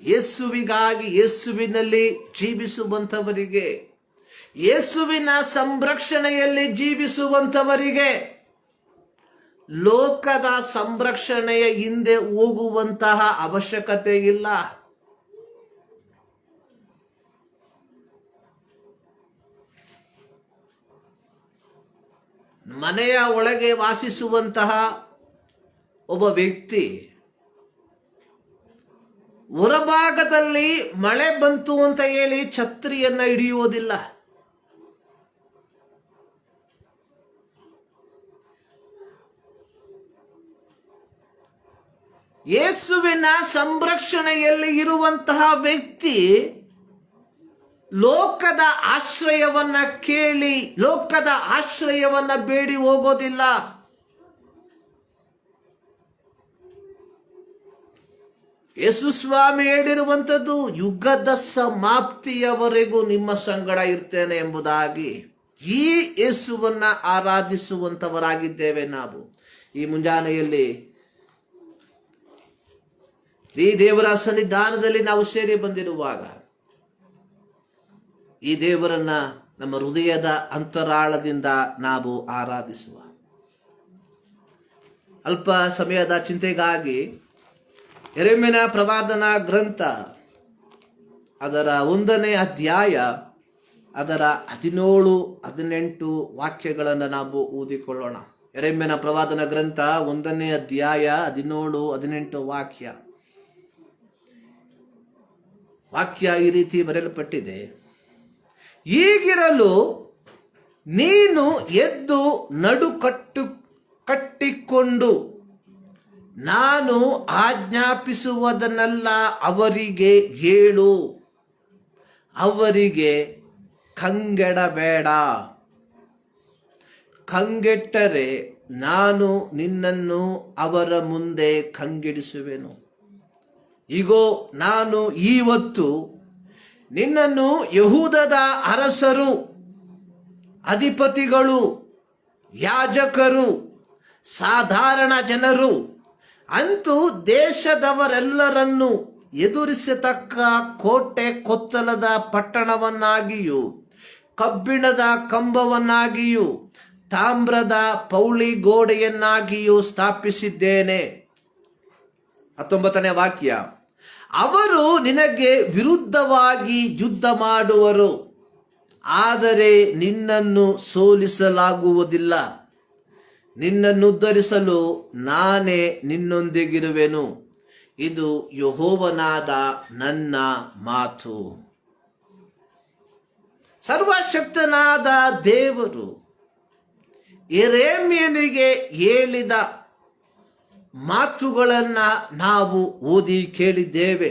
[SPEAKER 1] ಯೇಸುವಿಗಾಗಿ, ಯೇಸುವಿನಲ್ಲಿ ಜೀವಿಸುವಂಥವರಿಗೆ, ಯೇಸುವಿನ ಸಂರಕ್ಷಣೆಯಲ್ಲಿ ಜೀವಿಸುವಂಥವರಿಗೆ ಲೋಕದ ಸಂರಕ್ಷಣೆಯ ಹಿಂದೆ ಹೋಗುವಂತಹ ಅವಶ್ಯಕತೆ ಇಲ್ಲ. ಮನೆಯ ಒಳಗೆ ವಾಸಿಸುವಂತಹ ಒಬ್ಬ ವ್ಯಕ್ತಿ ಹೊರಭಾಗದಲ್ಲಿ ಮಳೆ ಬಂತು ಅಂತ ಹೇಳಿ ಛತ್ರಿಯನ್ನ ಹಿಡಿಯುವುದಿಲ್ಲ. ಯೇಸುವಿನ ಸಂರಕ್ಷಣೆಯಲ್ಲಿ ಇರುವಂತಹ ವ್ಯಕ್ತಿ ಲೋಕದ ಆಶ್ರಯವನ್ನ ಕೇಳಿ, ಲೋಕದ ಆಶ್ರಯವನ್ನ ಬೇಡಿ ಹೋಗೋದಿಲ್ಲ. ಯೇಸು ಸ್ವಾಮಿ ಹೇಳಿರುವಂಥದ್ದು, ಯುಗದ ಸಮಾಪ್ತಿಯವರೆಗೂ ನಿಮ್ಮ ಸಂಗಡ ಇರ್ತೇನೆ ಎಂಬುದಾಗಿ. ಈ ಯೇಸುವನ್ನ ಆರಾಧಿಸುವಂತವರಾಗಿದ್ದೇವೆ ನಾವು. ಈ ಮುಂಜಾನೆಯಲ್ಲಿ ಈ ದೇವರ ಸನ್ನಿಧಾನದಲ್ಲಿ ನಾವು ಸೇರಿ ಬಂದಿರುವಾಗ ಈ ದೇವರನ್ನ ನಮ್ಮ ಹೃದಯದ ಅಂತರಾಳದಿಂದ ನಾವು ಆರಾಧಿಸುವ. ಅಲ್ಪ ಸಮಯದ ಚಿಂತೆಗಾಗಿ ಯೆರೆಮೀಯನ ಪ್ರವಾದನ ಗ್ರಂಥ ಅದರ 1ನೇ ಅಧ್ಯಾಯ ಅದರ 17-18 ವಾಕ್ಯಗಳನ್ನು ನಾವು ಓದಿಕೊಳ್ಳೋಣ. ಯೆರೆಮೀಯನ ಪ್ರವಾದನ ಗ್ರಂಥ 1ನೇ ಅಧ್ಯಾಯ 17-18 ವಾಕ್ಯ ಈ ರೀತಿ ಬರೆಯಲ್ಪಟ್ಟಿದೆ. ಹೀಗಿರಲು ನೀನು ಎದ್ದು ಕಟ್ಟಿಕೊಂಡು ನಾನು ಆಜ್ಞಾಪಿಸುವುದನ್ನೆಲ್ಲ ಅವರಿಗೆ ಹೇಳು, ಅವರಿಗೆ ಕಂಗೆಡಬೇಡ. ಕಂಗೆಟ್ಟರೆ ನಾನು ನಿನ್ನನ್ನು ಅವರ ಮುಂದೆ ಕಂಗೆಡಿಸುವೆನು. ಇಗೋ, ನಾನು ಇವತ್ತು ನಿನ್ನನ್ನು ಯೆಹೂದದ ಅರಸರು, ಅಧಿಪತಿಗಳು, ಯಾಜಕರು, ಸಾಧಾರಣ ಜನರು, ಅಂತೂ ದೇಶದವರೆಲ್ಲರನ್ನು ಎದುರಿಸತಕ್ಕ ಕೋಟೆ ಕೊತ್ತಲದ ಪಟ್ಟಣವನ್ನಾಗಿಯೂ, ಕಬ್ಬಿಣದ ಕಂಬವನ್ನಾಗಿಯೂ, ತಾಮ್ರದ ಪೌಳಿ ಗೋಡೆಯನ್ನಾಗಿಯೂ ಸ್ಥಾಪಿಸಿದ್ದೇನೆ. 19ನೇ ವಾಕ್ಯ. ಅವರು ನಿನಗೆ ವಿರುದ್ಧವಾಗಿ ಯುದ್ಧ ಮಾಡುವರು, ಆದರೆ ನಿನ್ನನ್ನು ಸೋಲಿಸಲಾಗುವುದಿಲ್ಲ. ನಿನ್ನನ್ನು ಉದ್ಧರಿಸಲು ನಾನೇ ನಿನ್ನೊಂದಿಗಿರುವೆನು. ಇದು ಯೆಹೋವನಾದ ನನ್ನ ಮಾತು. ಸರ್ವಶಕ್ತನಾದ ದೇವರು ಯೆರೆಮೀಯನಿಗೆ ಹೇಳಿದ ಮಾತುಗಳನ್ನು ನಾವು ಓದಿ ಕೇಳಿದ್ದೇವೆ.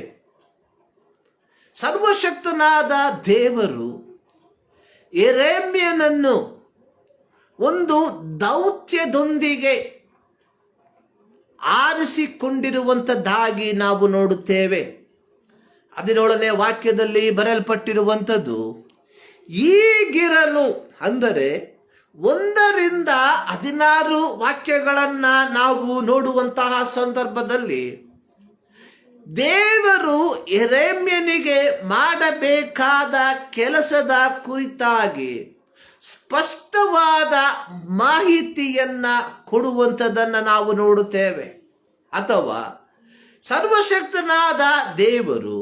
[SPEAKER 1] ಸರ್ವಶಕ್ತನಾದ ದೇವರು ಯೆರೆಮೀಯನನ್ನು ಒಂದು ದೌತ್ಯದೊಂದಿಗೆ ಆರಿಸಿಕೊಂಡಿರುವಂಥದ್ದಾಗಿ ನಾವು ನೋಡುತ್ತೇವೆ. 17ನೇ ವಾಕ್ಯದಲ್ಲಿ ಬರೆಯಲ್ಪಟ್ಟಿರುವಂಥದ್ದು, ಈಗಿರಲು, ಅಂದರೆ 1ರಿಂದ 16 ವಾಕ್ಯಗಳನ್ನು ನಾವು ನೋಡುವಂತಹ ಸಂದರ್ಭದಲ್ಲಿ ದೇವರು ಯೆರೆಮೀಯನಿಗೆ ಮಾಡಬೇಕಾದ ಕೆಲಸದ ಕುರಿತಾಗಿ ಸ್ಪಷ್ಟವಾದ ಮಾಹಿತಿಯನ್ನ ಕೊಡುವಂಥದ್ದನ್ನು ನಾವು ನೋಡುತ್ತೇವೆ. ಅಥವಾ ಸರ್ವಶಕ್ತನಾದ ದೇವರು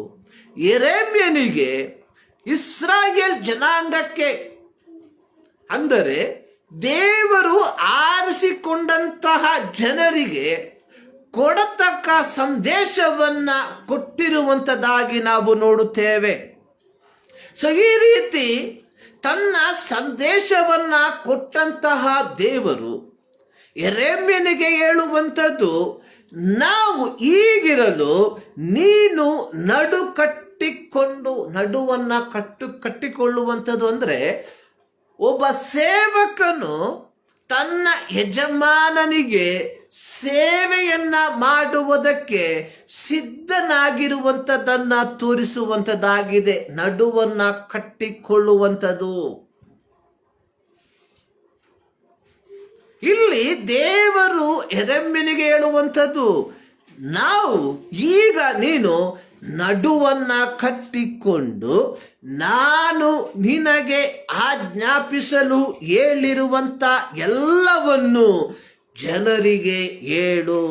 [SPEAKER 1] ಯೆರೆಮೀಯನಿಗೆ ಇಸ್ರಾಯೇಲ್ ಜನಾಂಗಕ್ಕೆ, ಅಂದರೆ ದೇವರು ಆರಿಸಿಕೊಂಡಂತಹ ಜನರಿಗೆ ಕೊಡತಕ್ಕ ಸಂದೇಶವನ್ನ ಕೊಟ್ಟಿರುವಂಥದ್ದಾಗಿ ನಾವು ನೋಡುತ್ತೇವೆ. ಸೊ ಈ ರೀತಿ ತನ್ನ ಸಂದೇಶವನ್ನ ಕೊಟ್ಟಂತಹ ದೇವರು ಯೆರೆಮೀಯನಿಗೆ ಹೇಳುವಂಥದ್ದು, ನಾವು ಈಗಿರಲು ನೀನು ನಡುವನ್ನ ಕಟ್ಟಿಕೊಳ್ಳುವಂಥದ್ದು. ಅಂದರೆ ಒಬ್ಬ ಸೇವಕನು ತನ್ನ ಯಜಮಾನನಿಗೆ ಸೇವೆಯನ್ನ ಮಾಡುವುದಕ್ಕೆ ಸಿದ್ಧನಾಗಿರುವಂಥದ್ದನ್ನ ತೋರಿಸುವಂಥದ್ದಾಗಿದೆ. ನಡುವನ್ನ ಕಟ್ಟಿಕೊಳ್ಳುವಂಥದ್ದು. ಇಲ್ಲಿ ದೇವರು ಯೆರೆಮೀಯನಿಗೆ ಹೇಳುವಂಥದ್ದು, ಈಗ ನೀನು ನಡುವನ್ನ ಕಟ್ಟಿಕೊಂಡು ನಾನು ನಿನಗೆ ಆಜ್ಞಾಪಿಸಲು ಹೇಳಿರುವಂತ ಎಲ್ಲವನ್ನು ಜನರಿಗೆ ಹೇಳು.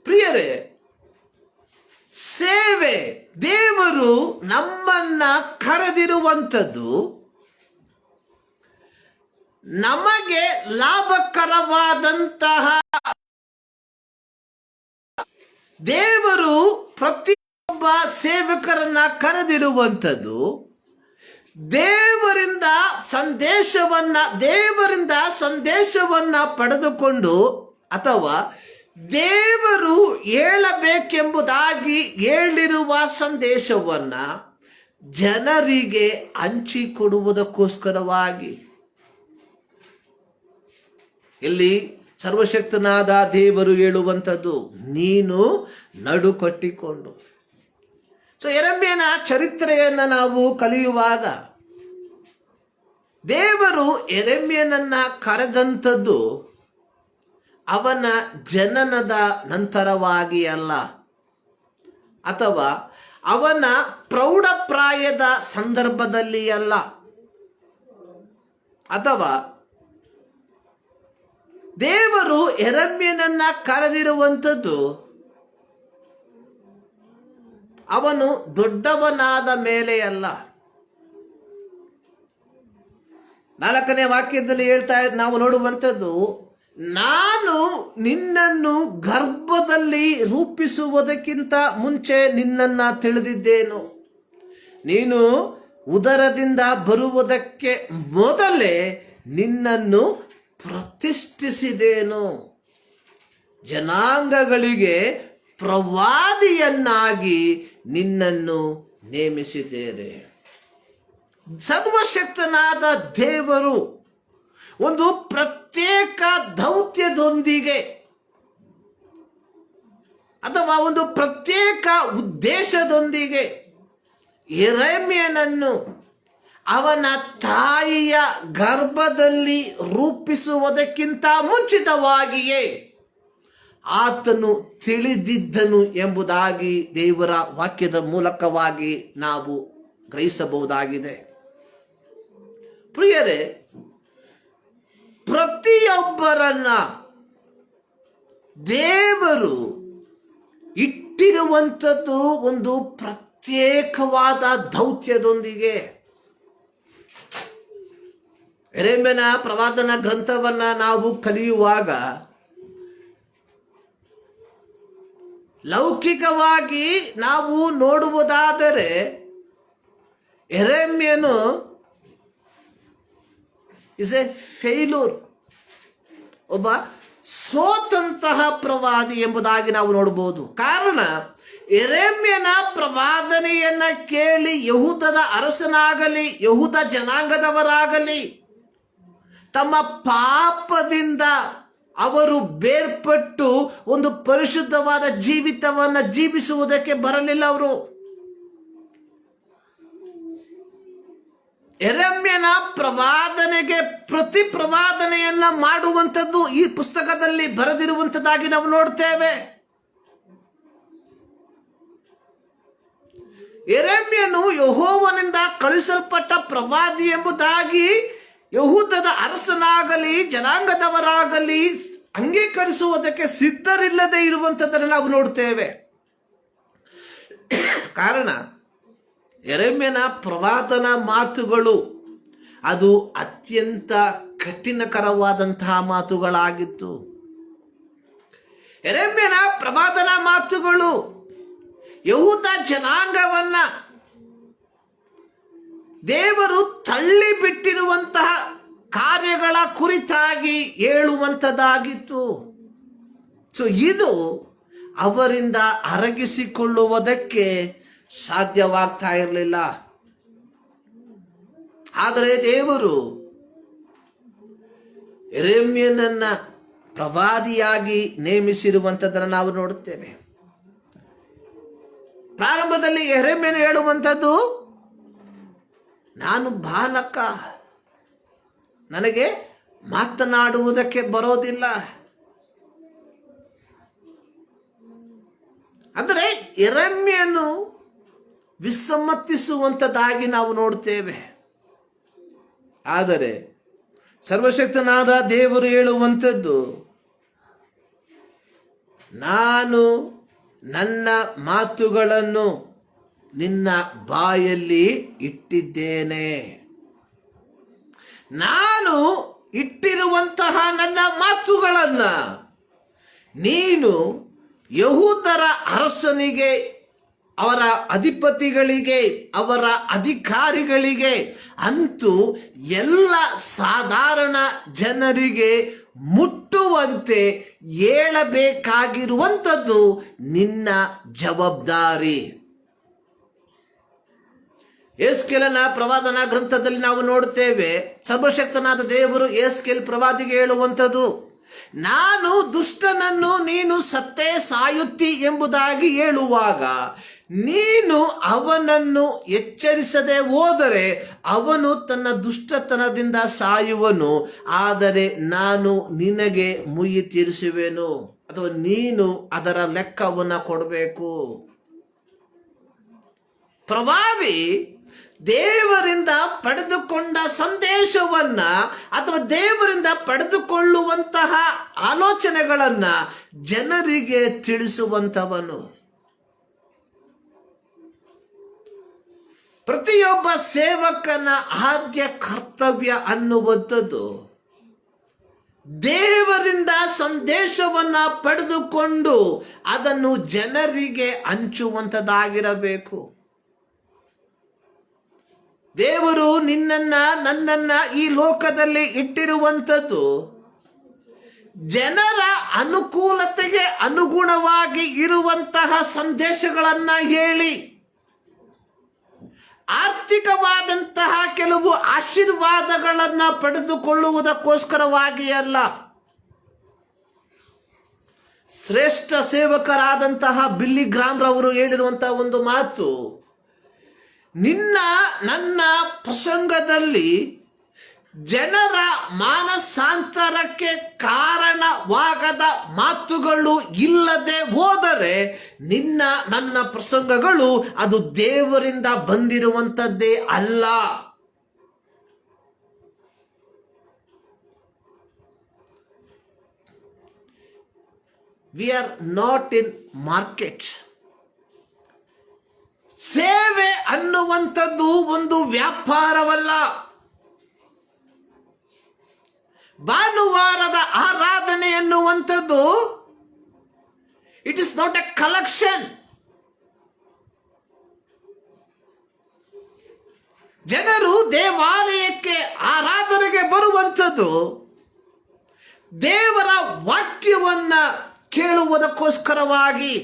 [SPEAKER 1] ಪ್ರಿಯರೇ, ಸೇವೆ, ದೇವರು ನಮ್ಮನ್ನ ಕರೆದಿರುವಂಥದ್ದು ನಮಗೆ ಲಾಭಕರವಾದಂತಹ, ದೇವರು ಪ್ರತಿಯೊಬ್ಬ ಸೇವಕರನ್ನ ಕರೆದಿರುವಂಥದ್ದು ದೇವರಿಂದ ಸಂದೇಶವನ್ನ ಪಡೆದುಕೊಂಡು, ಅಥವಾ ದೇವರು ಹೇಳಬೇಕೆಂಬುದಾಗಿ ಹೇಳಿರುವ ಸಂದೇಶವನ್ನ ಜನರಿಗೆ ಹಂಚಿಕೊಡುವುದಕ್ಕೋಸ್ಕರವಾಗಿ. ಇಲ್ಲಿ ಸರ್ವಶಕ್ತನಾದ ದೇವರು ಹೇಳುವಂಥದ್ದು, ನೀನು ನಡು ಕಟ್ಟಿಕೊಂಡು. ಸೊ ಯೆರೆಮೀಯನ ಚರಿತ್ರೆಯನ್ನ ನಾವು ಕಲಿಯುವಾಗ ದೇವರು ಯೆರೆಮೀಯನನ್ನ ಕರೆದಂಥದ್ದು ಅವನ ಜನನದ ನಂತರವಾಗಿ ಅಲ್ಲ, ಅಥವಾ ಅವನ ಪ್ರೌಢಪ್ರಾಯದ ಸಂದರ್ಭದಲ್ಲಿ ಅಲ್ಲ, ಅಥವಾ ದೇವರು ಯೆರೆಮೀಯನನ್ನ ಕರೆದಿರುವಂಥದ್ದು ಅವನು ದೊಡ್ಡವನಾದ ಮೇಲೆ ಅಲ್ಲ. 4ನೇ ವಾಕ್ಯದಲ್ಲಿ ನಾವು ನೋಡುವಂಥದ್ದು, ನಾನು ನಿನ್ನನ್ನು ಗರ್ಭದಲ್ಲಿ ರೂಪಿಸುವುದಕ್ಕಿಂತ ಮುಂಚೆ ನಿನ್ನನ್ನ ತಿಳಿದಿದ್ದೇನು, ನೀನು ಉದರದಿಂದ ಬರುವುದಕ್ಕೆ ಮೊದಲೇ ನಿನ್ನನ್ನು ಪ್ರತಿಷ್ಠಿಸಿದೇನು, ಜನಾಂಗಗಳಿಗೆ ಪ್ರವಾದಿಯನ್ನಾಗಿ ನಿನ್ನನ್ನು ನೇಮಿಸಿದ್ದೇನೆ. ಸರ್ವಶಕ್ತನಾದ ದೇವರು ಒಂದು ಪ್ರತ್ಯೇಕ ದೌತ್ಯದೊಂದಿಗೆ ಅಥವಾ ಒಂದು ಪ್ರತ್ಯೇಕ ಉದ್ದೇಶದೊಂದಿಗೆ ಯೆರೆಮೀಯನನ್ನು ಅವನ ತಾಯಿಯ ಗರ್ಭದಲ್ಲಿ ರೂಪಿಸುವುದಕ್ಕಿಂತ ಮುಂಚಿತವಾಗಿಯೇ ಆತನು ತಿಳಿದಿದ್ದನು ಎಂಬುದಾಗಿ ದೇವರ ವಾಕ್ಯದ ಮೂಲಕವಾಗಿ ನಾವು ಗ್ರಹಿಸಬಹುದಾಗಿದೆ. ಪ್ರಿಯರೇ, ಪ್ರತಿಯೊಬ್ಬರನ್ನ ದೇವರು ಇಟ್ಟಿರುವಂಥದ್ದು ಒಂದು ಪ್ರತ್ಯೇಕವಾದ ದೌತ್ಯದೊಂದಿಗೆ. ಯೆರೆಮೀಯನ ಪ್ರವಾದನ ಗ್ರಂಥವನ್ನ ನಾವು ಕಲಿಯುವಾಗ ಲೌಕಿಕವಾಗಿ ನಾವು ನೋಡುವುದಾದರೆ ಯೆರೆಮೀಯನು ಇಸ್ ಎ ಫೇಲ್ಯೂರ್, ಒಬ್ಬ ಸೋತಂತಹ ಪ್ರವಾದಿ ಎಂಬುದಾಗಿ ನಾವು ನೋಡಬಹುದು. ಕಾರಣ, ಯೆರೆಮೀಯನ ಪ್ರವಾದನೆಯನ್ನ ಕೇಳಿ ಯೆಹೂದದ ಅರಸನಾಗಲಿ ಯೆಹೂದ ಜನಾಂಗದವರಾಗಲಿ ತಮ್ಮ ಪಾಪದಿಂದ ಅವರು ಬೇರ್ಪಟ್ಟು ಒಂದು ಪರಿಶುದ್ಧವಾದ ಜೀವಿತವನ್ನ ಜೀವಿಸುವುದಕ್ಕೆ ಬರಲಿಲ್ಲ. ಅವರು ಯೆರೆಮೀಯನ ಪ್ರವಾದನೆಗೆ ಪ್ರತಿ ಪ್ರವಾದನೆಯನ್ನ ಮಾಡುವಂಥದ್ದು ಈ ಪುಸ್ತಕದಲ್ಲಿ ಬರೆದಿರುವಂಥದ್ದಾಗಿ ನಾವು ನೋಡ್ತೇವೆ. ಯೆರೆಮೀಯನು ಯೆಹೋವನಿಂದ ಕಳುಹಿಸಲ್ಪಟ್ಟ ಪ್ರವಾದಿ ಎಂಬುದಾಗಿ ಯೆಹೂದದ ಅರಸನಾಗಲಿ ಜನಾಂಗದವರಾಗಲಿ ಅಂಗೀಕರಿಸುವುದಕ್ಕೆ ಸಿದ್ಧರಿಲ್ಲದೆ ಇರುವಂಥದ್ದನ್ನು ನಾವು ನೋಡ್ತೇವೆ. ಕಾರಣ, ಯೆರೆಮೀಯನ ಪ್ರವಾದನ ಮಾತುಗಳು ಅದು ಅತ್ಯಂತ ಕಠಿಣಕರವಾದಂತಹ ಮಾತುಗಳಾಗಿತ್ತು. ಯೆರೆಮೀಯನ ಪ್ರವಾದನ ಮಾತುಗಳು ಯೆಹೂದ ಜನಾಂಗವನ್ನ ದೇವರು ತಳ್ಳಿ ಬಿಟ್ಟಿರುವಂತಹ ಕಾರ್ಯಗಳ ಕುರಿತಾಗಿ ಹೇಳುವಂಥದ್ದಾಗಿತ್ತು. ಸೊ ಇದು ಅವರಿಂದ ಅರಗಿಸಿಕೊಳ್ಳುವುದಕ್ಕೆ ಸಾಧ್ಯವಾಗ್ತಾ ಇರಲಿಲ್ಲ. ಆದರೆ ದೇವರು ಯೆರೆಮೀಯನನ್ನ ಪ್ರವಾದಿಯಾಗಿ ನೇಮಿಸಿರುವಂಥದ್ದನ್ನು ನಾವು ನೋಡುತ್ತೇವೆ. ಪ್ರಾರಂಭದಲ್ಲಿ ಯೆರೆಮೀಯನು ಹೇಳುವಂಥದ್ದು, ನಾನು ಬಾಲಕ, ನನಗೆ ಮಾತನಾಡುವುದಕ್ಕೆ ಬರೋದಿಲ್ಲ. ಅಂದರೆ ಯೆರೆಮೀಯನು ವಿಸಮ್ಮತಿಸುವಂಥದ್ದಾಗಿ ನಾವು ನೋಡ್ತೇವೆ. ಆದರೆ ಸರ್ವಶಕ್ತನಾದ ದೇವರು ಹೇಳುವಂಥದ್ದು, ನಾನು ನನ್ನ ಮಾತುಗಳನ್ನು ನಿನ್ನ ಬಾಯಲ್ಲಿ ಇಟ್ಟಿದ್ದೇನೆ. ನಾನು ಇಟ್ಟಿರುವಂತಹ ನನ್ನ ಮಾತುಗಳನ್ನ ನೀನು ಯೆಹೂದರ ಅರಸನಿಗೆ, ಅವರ ಅಧಿಪತಿಗಳಿಗೆ, ಅವರ ಅಧಿಕಾರಿಗಳಿಗೆ, ಅಂತೂ ಎಲ್ಲ ಸಾಧಾರಣ ಜನರಿಗೆ ಮುಟ್ಟುವಂತೆ ಹೇಳಬೇಕಾಗಿರುವಂಥದ್ದು ನಿನ್ನ ಜವಾಬ್ದಾರಿ. ಯೆಹೆಜ್ಕೇಲನ ಪ್ರವಾದನ ಗ್ರಂಥದಲ್ಲಿ ನಾವು ನೋಡುತ್ತೇವೆ, ಸರ್ವಶಕ್ತನಾದ ದೇವರು ಯೆಹೆಜ್ಕೇಲ್ ಪ್ರವಾದಿಗೆ ಹೇಳುವಂಥದ್ದು, ನಾನು ದುಷ್ಟನನ್ನು ನೀನು ಸತ್ತೇ ಸಾಯುತ್ತಿ ಎಂಬುದಾಗಿ ಹೇಳುವಾಗ ನೀನು ಅವನನ್ನು ಎಚ್ಚರಿಸದೆ ಹೋದರೆ ಅವನು ತನ್ನ ದುಷ್ಟತನದಿಂದ ಸಾಯುವನು, ಆದರೆ ನಾನು ನಿನಗೆ ಮುಯ್ಯಿ ತೀರಿಸುವೆನು, ಅಥವಾ ನೀನು ಅದರ ಲೆಕ್ಕವನ್ನು ಕೊಡಬೇಕು. ಪ್ರವಾದಿ ದೇವರಿಂದ ಪಡೆದುಕೊಂಡ ಸಂದೇಶವನ್ನ ಅಥವಾ ದೇವರಿಂದ ಪಡೆದುಕೊಳ್ಳುವಂತಹ ಆಲೋಚನೆಗಳನ್ನ ಜನರಿಗೆ ತಿಳಿಸುವಂತವನು. ಪ್ರತಿಯೊಬ್ಬ ಸೇವಕನ ಆದ್ಯ ಕರ್ತವ್ಯ ಅನ್ನುವಂಥದ್ದು ದೇವರಿಂದ ಸಂದೇಶವನ್ನ ಪಡೆದುಕೊಂಡು ಅದನ್ನು ಜನರಿಗೆ ಹಂಚುವಂಥದ್ದಾಗಿರಬೇಕು. ದೇವರು ನಿನ್ನನ್ನ ನನ್ನನ್ನ ಈ ಲೋಕದಲ್ಲಿ ಇಟ್ಟಿರುವಂಥದ್ದು ಜನರ ಅನುಕೂಲತೆಗೆ ಅನುಗುಣವಾಗಿ ಇರುವಂತಹ ಸಂದೇಶಗಳನ್ನ ಹೇಳಿ ಆರ್ಥಿಕವಾದಂತಹ ಕೆಲವು ಆಶೀರ್ವಾದಗಳನ್ನು ಪಡೆದುಕೊಳ್ಳುವುದಕ್ಕೋಸ್ಕರವಾಗಿ ಅಲ್ಲ. ಶ್ರೇಷ್ಠ ಸೇವಕರಾದಂತಹ ಬಿಲ್ಲಿ ಗ್ರಾಮ್ ರವರು ಹೇಳಿರುವಂತಹ ಒಂದು ಮಾತು, ನನ್ನ ಪ್ರಸಂಗದಲ್ಲಿ ಜನರ ಮಾನಸಾಂತರಕ್ಕೆ ಕಾರಣವಾಗದ ಮಾತುಗಳು ಇಲ್ಲದೆ ಹೋದರೆ ನನ್ನ ಪ್ರಸಂಗಗಳು ಅದು ದೇವರಿಂದ ಬಂದಿರುವಂಥದ್ದೇ ಅಲ್ಲ. We are not in market. ಸೇವೆ ಅನ್ನುವಂಥದ್ದು ಒಂದು ವ್ಯಾಪಾರವಲ್ಲ. ಭಾನುವಾರದ ಆರಾಧನೆ ಎನ್ನುವಂಥದ್ದು it is not A collection. ಜನರು ದೇವಾಲಯಕ್ಕೆ ಆರಾಧನೆಗೆ ಬರುವಂಥದ್ದು ದೇವರ ವಾಕ್ಯವನ್ನ ಕೇಳುವುದಕ್ಕೋಸ್ಕರವಾಗಿ.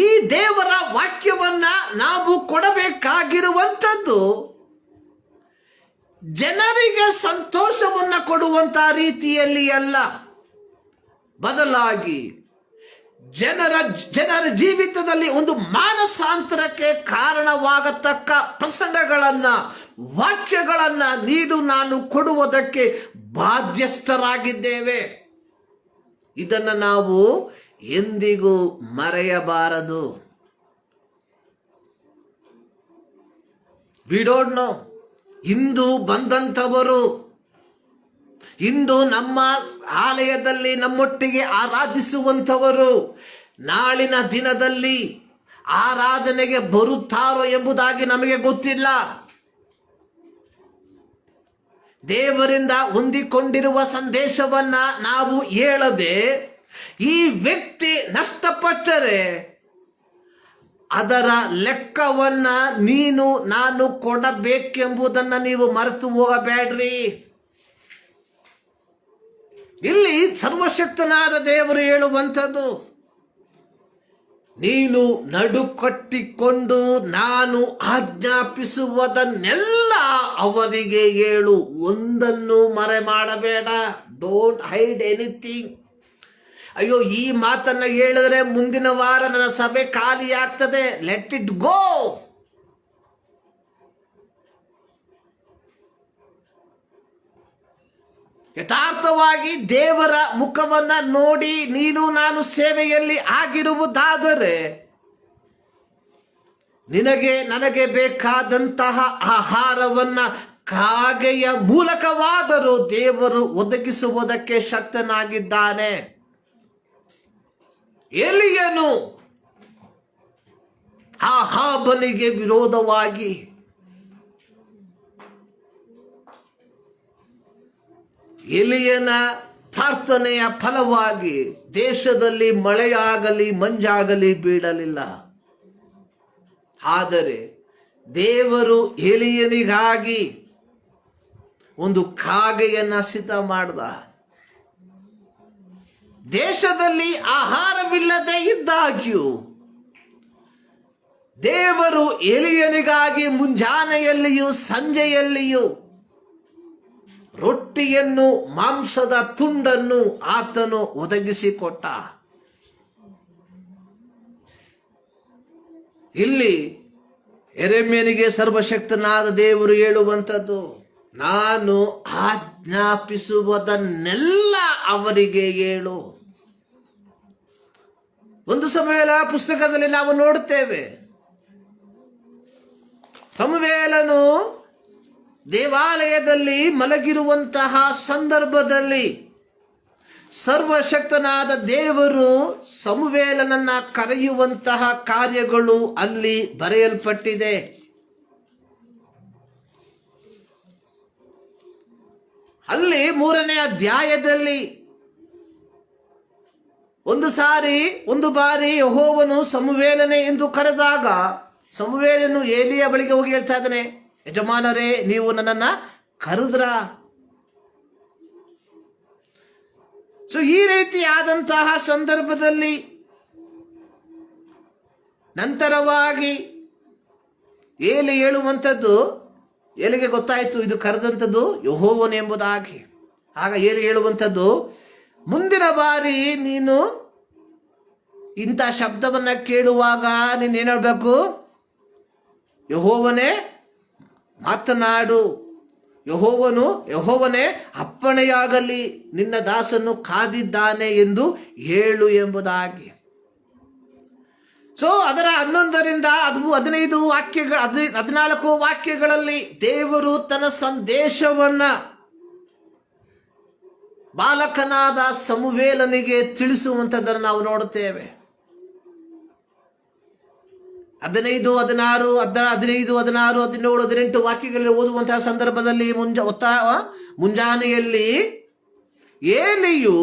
[SPEAKER 1] ಈ ದೇವರ ವಾಕ್ಯವನ್ನ ನಾವು ಕೊಡಬೇಕಾಗಿರುವಂಥದ್ದು ಜನರಿಗೆ ಸಂತೋಷವನ್ನು ಕೊಡುವಂತ ರೀತಿಯಲ್ಲಿ ಅಲ್ಲ, ಬದಲಾಗಿ ಜನರ ಜೀವಿತದಲ್ಲಿ ಒಂದು ಮಾನಸಾಂತರಕ್ಕೆ ಕಾರಣವಾಗತಕ್ಕ ಪ್ರಸಂಗಗಳನ್ನ, ವಾಕ್ಯಗಳನ್ನ ನಾನು ಕೊಡುವುದಕ್ಕೆ ಬಾಧ್ಯಸ್ಥರಾಗಿದ್ದೇವೆ. ಇದನ್ನು ನಾವು ಎಂದಿಗೂ ಮರೆಯಬಾರದು. ವಿ ಡೋಂಟ್ ನೋ, ಇಂದು ಬಂದಂಥವರು, ಇಂದು ನಮ್ಮ ಆಲಯದಲ್ಲಿ ನಮ್ಮೊಟ್ಟಿಗೆ ಆರಾಧಿಸುವಂಥವರು ನಾಳಿನ ದಿನದಲ್ಲಿ ಆರಾಧನೆಗೆ ಬರುತ್ತಾರೋ ಎಂಬುದಾಗಿ ನಮಗೆ ಗೊತ್ತಿಲ್ಲ. ದೇವರಿಂದ ಹೊಂದಿಕೊಂಡಿರುವ ಸಂದೇಶವನ್ನ ನಾವು ಹೇಳದೆ ಈ ವ್ಯಕ್ತಿ ನಷ್ಟಪಟ್ಟರೆ ಅದರ ಲೆಕ್ಕವನ್ನ ನಾನು ಕೊಡಬೇಕೆಂಬುದನ್ನು ನೀವು ಮರೆತು ಹೋಗಬೇಡ್ರಿ. ಇಲ್ಲಿ ಸರ್ವಶಕ್ತನಾದ ದೇವರು ಹೇಳುವಂಥದ್ದು, ನೀನು ನಡುಕಟ್ಟಿಕೊಂಡು ನಾನು ಆಜ್ಞಾಪಿಸುವುದನ್ನೆಲ್ಲ ಅವರಿಗೆ ಹೇಳು, ಒಂದನ್ನು ಮರೆ ಮಾಡಬೇಡ. Don't hide anything. ಅಯ್ಯೋ, ಈ ಮಾತನ್ನ ಹೇಳಿದ್ರೆ ಮುಂದಿನ ವಾರ ನನ್ನ ಸಭೆ ಖಾಲಿ ಆಗ್ತದೆ, ಲೆಟ್ ಇಟ್ ಗೋ. ಯಥಾರ್ಥವಾಗಿ ದೇವರ ಮುಖವನ್ನ ನೋಡಿ ನಾನು ಸೇವೆಯಲ್ಲಿ ಆಗಿರುವುದಾದರೆ ನನಗೆ ಬೇಕಾದಂತಹ ಆಹಾರವನ್ನ ಕಾಗೆಯ ಮೂಲಕವಾದರೂ ದೇವರು ಒದಗಿಸುವುದಕ್ಕೆ ಶಕ್ತನಾಗಿದ್ದಾನೆ. ಎಲಿಯನು ಆಹಾಬನಿಗೆ ವಿರೋಧವಾಗಿ ಎಲಿಯನ ಪ್ರಾರ್ಥನೆಯ ಫಲವಾಗಿ ದೇಶದಲ್ಲಿ ಮಳೆಯಾಗಲಿ ಮಂಜಾಗಲಿ ಬೀಳಲಿಲ್ಲ. ಆದರೆ ದೇವರು ಎಲಿಯನಿಗಾಗಿ ಒಂದು ಕಾಗೆಯನ್ನ ಸಿದ್ಧ ಮಾಡಿದ. ದೇಶದಲ್ಲಿ ಆಹಾರವಿಲ್ಲದೆ ಇದ್ದಾಗ್ಯೂ ದೇವರು ಎಲಿಯನಿಗಾಗಿ ಮುಂಜಾನೆಯಲ್ಲಿಯೂ ಸಂಜೆಯಲ್ಲಿಯೂ ರೊಟ್ಟಿಯನ್ನು, ಮಾಂಸದ ತುಂಡನ್ನು ಆತನು ಒದಗಿಸಿಕೊಟ್ಟ. ಇಲ್ಲಿ ಯೆರೆಮೀಯನಿಗೆ ಸರ್ವಶಕ್ತನಾದ ದೇವರು ಹೇಳುವಂಥದ್ದು, ನಾನು ಆಜ್ಞಾಪಿಸುವುದನ್ನೆಲ್ಲ ಅವರಿಗೆ ಹೇಳು. ಒಂದು ಸಮುವೇಲ ಪುಸ್ತಕದಲ್ಲಿ ನಾವು ನೋಡುತ್ತೇವೆ, ಸಮುವೇಲನು ದೇವಾಲಯದಲ್ಲಿ ಮಲಗಿರುವಂತಹ ಸಂದರ್ಭದಲ್ಲಿ ಸರ್ವಶಕ್ತನಾದ ದೇವರು ಸಮುವೇಲನನ್ನ ಕರೆಯುವಂತಹ ಕಾರ್ಯಗಳು ಅಲ್ಲಿ ಬರೆಯಲ್ಪಟ್ಟಿದೆ. ಅಲ್ಲಿ 3ನೇ ಅಧ್ಯಾಯದಲ್ಲಿ ಒಂದು ಬಾರಿ ಯೆಹೋವನು ಸಮುವೇಲನೇ ಎಂದು ಕರೆದಾಗ ಸಮುವೇಲನು ಏಲಿಯ ಬಳಿಗೆ ಹೋಗಿ ಹೇಳ್ತಾ ಇದ್ದಾನೆ, ಯಜಮಾನರೇ, ನೀವು ನನ್ನನ್ನ ಕರೆದ್ರ. ಸೊ ಈ ರೀತಿಯಾದಂತಹ ಸಂದರ್ಭದಲ್ಲಿ ನಂತರವಾಗಿ ಏಲಿ ಹೇಳುವಂಥದ್ದು, ಏಲಿಗೆ ಗೊತ್ತಾಯಿತು ಇದು ಕರೆದಂಥದ್ದು ಯೆಹೋವನು ಎಂಬುದಾಗಿ. ಆಗ ಏಲಿ ಹೇಳುವಂಥದ್ದು, ಮುಂದಿನ ಬಾರಿ ನೀನು ಇಂಥ ಶಬ್ದವನ್ನ ಕೇಳುವಾಗ ನೀನೇನು ಹೇಳಬೇಕು? ಯೆಹೋವನೇ ಮಾತನಾಡು, ಯೆಹೋವನೇ ಅಪ್ಪಣೆಯಾಗಲಿ, ನಿನ್ನ ದಾಸನು ಕಾದಿದ್ದಾನೆ ಎಂದು ಹೇಳು ಎಂಬುದಾಗಿ. ಸೊ ಅದರ 11ರಿಂದ 15 ವಾಕ್ಯಗಳ 14 ವಾಕ್ಯಗಳಲ್ಲಿ ದೇವರು ತನ್ನ ಸಂದೇಶವನ್ನ ಬಾಲಕನಾದ ಸಮುವೇಲನಿಗೆ ತಿಳಿಸುವಂಥದ್ದನ್ನು ನಾವು ನೋಡುತ್ತೇವೆ. 15, 16, 15, 16, 17, 18 ವಾಕ್ಯಗಳಲ್ಲಿ ಓದುವಂತಹ ಸಂದರ್ಭದಲ್ಲಿ ಮುಂಜಾನೆಯಲ್ಲಿ ಏಲಿಯು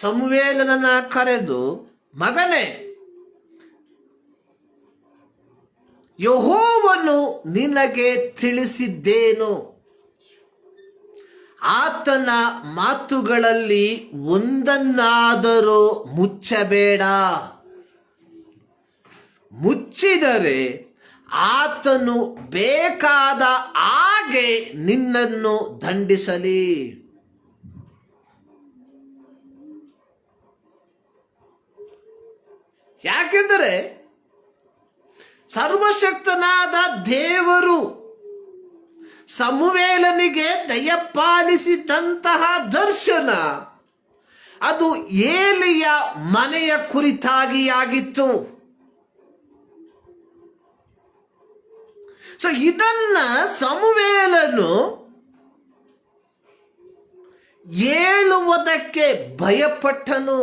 [SPEAKER 1] ಸಮುವೇಲನನ್ನ ಕರೆದು, ಮಗನೇ, ಯೆಹೋವನು ನಿನಗೆ ತಿಳಿಸಿದ್ದೇನು, ಆತನ ಮಾತುಗಳಲ್ಲಿ ಒಂದನ್ನಾದರೂ ಮುಚ್ಚಬೇಡ, ಮುಚ್ಚಿದರೆ ಆತನು ಬೇಕಾದ ಹಾಗೆ ನಿನ್ನನ್ನು ದಂಡಿಸಲಿ. ಯಾಕೆಂದರೆ ಸರ್ವಶಕ್ತನಾದ ದೇವರು ಸಮುವೇಲನಿಗೆ ದಯಪಾಲಿಸಿದಂತಹ ದರ್ಶನ ಅದು ಏಲಿಯ ಮನೆಯ ಕುರಿತಾಗಿ ಆಗಿತ್ತು. ಸೊ ಇದನ್ನ ಸಮುವೇಲನು ಹೇಳುವುದಕ್ಕೆ ಭಯಪಟ್ಟನು.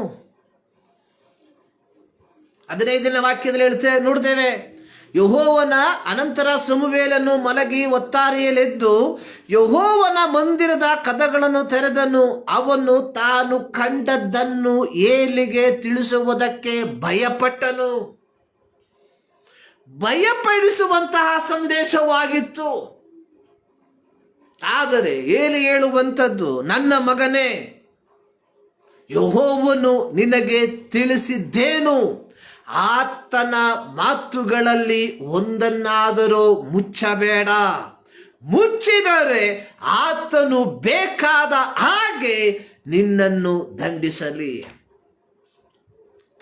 [SPEAKER 1] 15ನೇ ವಾಕ್ಯದಲ್ಲಿ ನೋಡ್ತೇವೆ, ಯೆಹೋವನ ಅನಂತರ ಸಮುವೇಲನು ಮಲಗಿ ಒತ್ತಾರೆಯಲ್ಲೆದ್ದು ಯೆಹೋವನ ಮಂದಿರದ ಕದಗಳನ್ನು ತೆರೆದನು. ಅವನು ತಾನು ಕಂಡದ್ದನ್ನು ಏಲಿಗೆ ತಿಳಿಸುವುದಕ್ಕೆ ಭಯಪಟ್ಟನು. ಭಯಪಡಿಸುವಂತಹ ಸಂದೇಶವಾಗಿತ್ತು. ಆದರೆ ಏಲಿ ಹೇಳುವಂಥದ್ದು, ನನ್ನ ಮಗನೇ, ಯೆಹೋವನು ನಿನಗೆ ತಿಳಿಸಿದ್ದೇನು, ಆತನ ಮಾತುಗಳಲ್ಲಿ ಒಂದನ್ನಾದರೂ ಮುಚ್ಚಬೇಡ, ಮುಚ್ಚಿದರೆ ಆತನು ಬೇಕಾದ ಹಾಗೆ ನಿನ್ನನ್ನು ದಂಡಿಸಲಿ.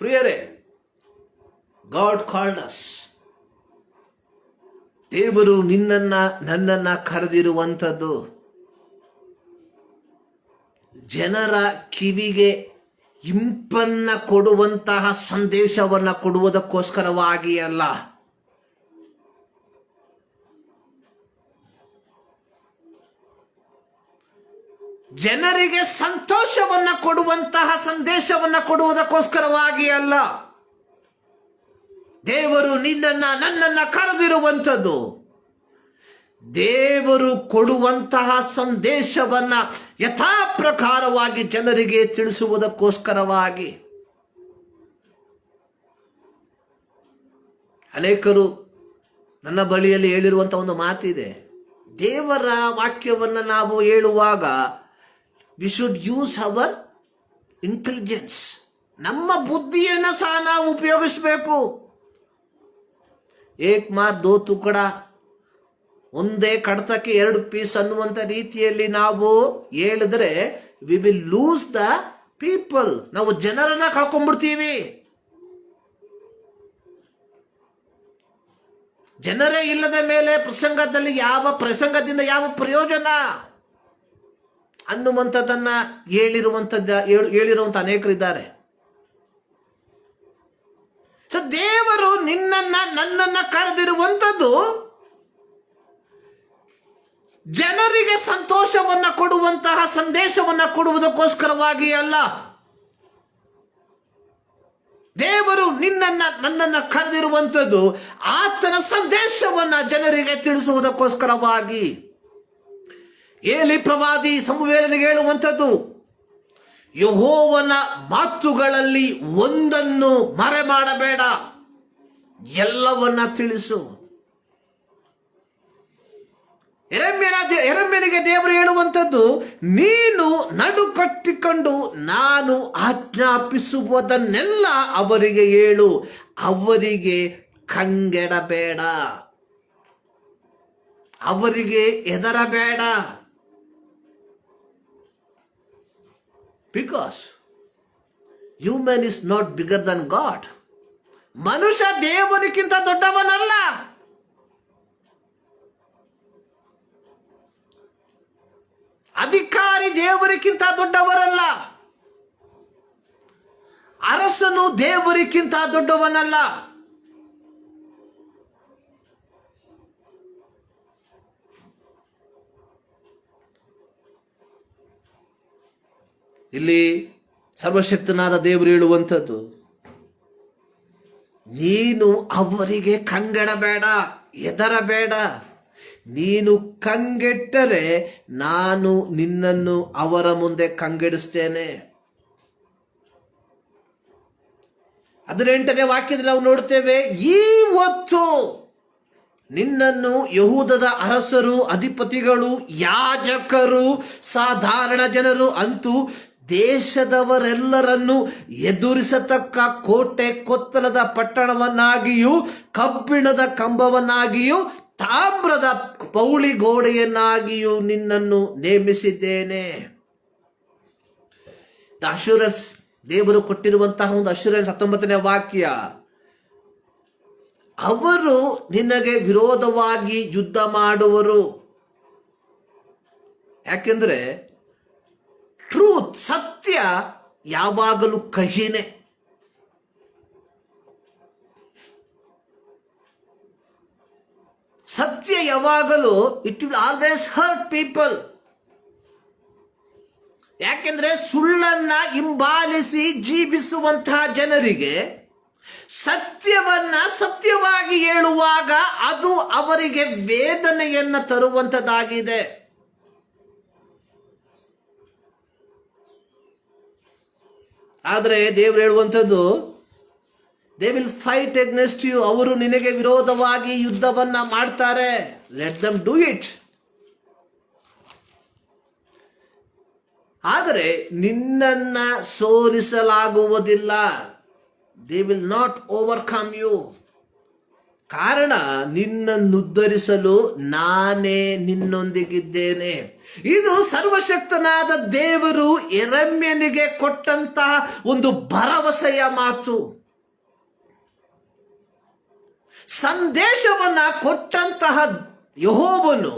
[SPEAKER 1] ಪ್ರಿಯರೇ, ಗಾಡ್ ಕಾಲ್ಡ್ ಅಸ್. ದೇವರು ನನ್ನನ್ನ ಕರೆದಿರುವಂಥದ್ದು ಜನರ ಕಿವಿಗೆ ಇಂಪನ್ನ ಕೊಡುವಂತಹ ಸಂದೇಶವನ್ನ ಕೊಡುವುದಕ್ಕೋಸ್ಕರವಾಗಿ ಅಲ್ಲ. ಜನರಿಗೆ ಸಂತೋಷವನ್ನ ಕೊಡುವಂತಹ ಸಂದೇಶವನ್ನ ಕೊಡುವುದಕ್ಕೋಸ್ಕರವಾಗಿ ಅಲ್ಲ. ದೇವರು ನನ್ನನ್ನ ಕರೆದಿರುವಂಥದ್ದು ದೇವರು ಕೊಡುವಂತಹ ಸಂದೇಶವನ್ನ ಯಥಾ ಪ್ರಕಾರವಾಗಿ ಜನರಿಗೆ ತಿಳಿಸುವುದಕ್ಕೋಸ್ಕರವಾಗಿ. ಅನೇಕರು ನನ್ನ ಬಳಿಯಲ್ಲಿ ಹೇಳಿರುವಂತಹ ಒಂದು ಮಾತಿದೆ, ದೇವರ ವಾಕ್ಯವನ್ನು ನಾವು ಹೇಳುವಾಗ we should use hour intelligence. ನಮ್ಮ ಬುದ್ಧಿಯನ್ನು ಸಹ ನಾವು ಉಪಯೋಗಿಸಬೇಕು. ಏಕ್ ಮಾರ್ ದೋ ತುಕಡ, ಒಂದೇ ಕಡತಕ್ಕೆ 2 ಪೀಸ್ ಅನ್ನುವಂಥ ರೀತಿಯಲ್ಲಿ ನಾವು ಹೇಳಿದ್ರೆ we will lose the people. ನಾವು ಜನರನ್ನ ಕಳ್ಕೊಂಡ್ಬಿಡ್ತೀವಿ. ಜನರೇ ಇಲ್ಲದ ಮೇಲೆ ಪ್ರಸಂಗದಿಂದ ಯಾವ ಪ್ರಯೋಜನ ಅನ್ನುವಂಥದ್ದನ್ನ ಹೇಳಿರುವಂತ ಅನೇಕರಿದ್ದಾರೆ. ಸೊ ದೇವರು ನನ್ನನ್ನ ಕರೆದಿರುವಂಥದ್ದು ಜನರಿಗೆ ಸಂತೋಷವನ್ನ ಕೊಡುವಂತಹ ಸಂದೇಶವನ್ನ ಕೊಡುವುದಕ್ಕೋಸ್ಕರವಾಗಿ ಅಲ್ಲ. ದೇವರು ನನ್ನನ್ನ ಕರೆದಿರುವಂಥದ್ದು ಆತನ ಸಂದೇಶವನ್ನ ಜನರಿಗೆ ತಿಳಿಸುವುದಕ್ಕೋಸ್ಕರವಾಗಿ. ಏಲಿ ಪ್ರವಾದಿ ಸಮುವೇಲನಿಗೆ ಹೇಳುವಂಥದ್ದು, ಯೆಹೋವನ ಮಾತುಗಳಲ್ಲಿ ಒಂದನ್ನು ಮರೆ ಮಾಡಬೇಡ, ಎಲ್ಲವನ್ನ ತಿಳಿಸು. ಯೆರೆಮೀಯನಿಗೆ ದೇವರು ಹೇಳುವಂಥದ್ದು, ನೀನು ನಡುಕಟ್ಟಿಕೊಂಡು ನಾನು ಆಜ್ಞಾಪಿಸುವುದನ್ನೆಲ್ಲ ಅವರಿಗೆ ಹೇಳು, ಅವರಿಗೆ ಕಂಗೆಡಬೇಡ. ಅವರಿಗೆ ಹೆದರಬೇಡ. Because human is not bigger Dhan god. ಮನುಷ್ಯ ದೇವರಿಗಿಂತ ದೊಡ್ಡವನಲ್ಲ. ಅಧಿಕಾರಿ ದೇವರಿಗಿಂತ ದೊಡ್ಡವರಲ್ಲ. ಅರಸನು ದೇವರಿಗಿಂತ ದೊಡ್ಡವನಲ್ಲ. ಇಲ್ಲಿ ಸರ್ವಶಕ್ತನಾದ ದೇವರು ಹೇಳುವಂಥದ್ದು, ನೀನು ಅವರಿಗೆ ಕಂಗೆಡಬೇಡ, ಹೆದರಬೇಡ. ನೀನು ಕಂಗೆಟ್ಟರೆ ನಾನು ನಿನ್ನನ್ನು ಅವರ ಮುಂದೆ ಕಂಗೆಡಿಸ್ತೇನೆ. 18ನೇ ವಾಕ್ಯದಲ್ಲಿ ನಾವು ನೋಡ್ತೇವೆ, ಇವತ್ತು ನಿನ್ನನ್ನು ಯಹೂದದ ಅರಸರು, ಅಧಿಪತಿಗಳು, ಯಾಜಕರು, ಸಾಧಾರಣ ಜನರು, ಅಂತೂ ದೇಶದವರೆಲ್ಲರನ್ನು ಎದುರಿಸತಕ್ಕ ಕೋಟೆ ಕೊತ್ತಲದ ಪಟ್ಟಣವನ್ನಾಗಿಯೂ, ಕಬ್ಬಿಣದ ಕಂಬವನ್ನಾಗಿಯೂ, ತಾಮ್ರದ ಪೌಳಿ ಗೋಡೆಯನ್ನಾಗಿಯೂ ನಿನ್ನನ್ನು ನೇಮಿಸಿದ್ದೇನೆ. ಅಶ್ಯೂರೆನ್ಸ್, ದೇವರು ಕೊಟ್ಟಿರುವಂತಹ ಒಂದು ಅಶ್ಯೂರೆನ್ಸ್. 19ನೇ ವಾಕ್ಯ, ಅವರು ನಿನಗೆ ವಿರೋಧವಾಗಿ ಯುದ್ಧ ಮಾಡುವರು. ಯಾಕೆಂದ್ರೆ ಟ್ರೂತ್, ಸತ್ಯ ಯಾವಾಗಲೂ ಕಹಿನೇ. ಸತ್ಯ ಯಾವಾಗಲೂ it will always hurt people. ಯಾಕೆಂದ್ರೆ ಸುಳ್ಳನ್ನ ಹಿಂಬಾಲಿಸಿ ಜೀವಿಸುವಂತಹ ಜನರಿಗೆ ಸತ್ಯವನ್ನ ಸತ್ಯವಾಗಿ ಹೇಳುವಾಗ ಅದು ಅವರಿಗೆ ವೇದನೆಯನ್ನ ತರುವಂತದ್ದಾಗಿದೆ. ಆದರೆ ದೇವರು ಹೇಳುವಂಥದ್ದು, they will fight against you. ಅವರು ನಿನಗೆ ವಿರೋಧವಾಗಿ ಯುದ್ಧವನ್ನ ಮಾಡ್ತಾರೆ. Let them do it. ಆದರೆ ನಿನ್ನನ್ನ ಸೋಲಿಸಲಾಗುವುದಿಲ್ಲ. They will not overcome you. ಕಾರಣ ನಿನ್ನನ್ನುದ್ಧರಿಸಲು ನಾನೇ ನಿನ್ನೊಂದಿಗಿದ್ದೇನೆ. ಇದು ಸರ್ವಶಕ್ತನಾದ ದೇವರು ಯೆರೆಮೀಯನಿಗೆ ಕೊಟ್ಟಂತಹ ಒಂದು ಭರವಸೆಯ ಮಾತು. ಸಂದೇಶವನ್ನ ಕೊಟ್ಟಂತಹ ಯೆಹೋವನು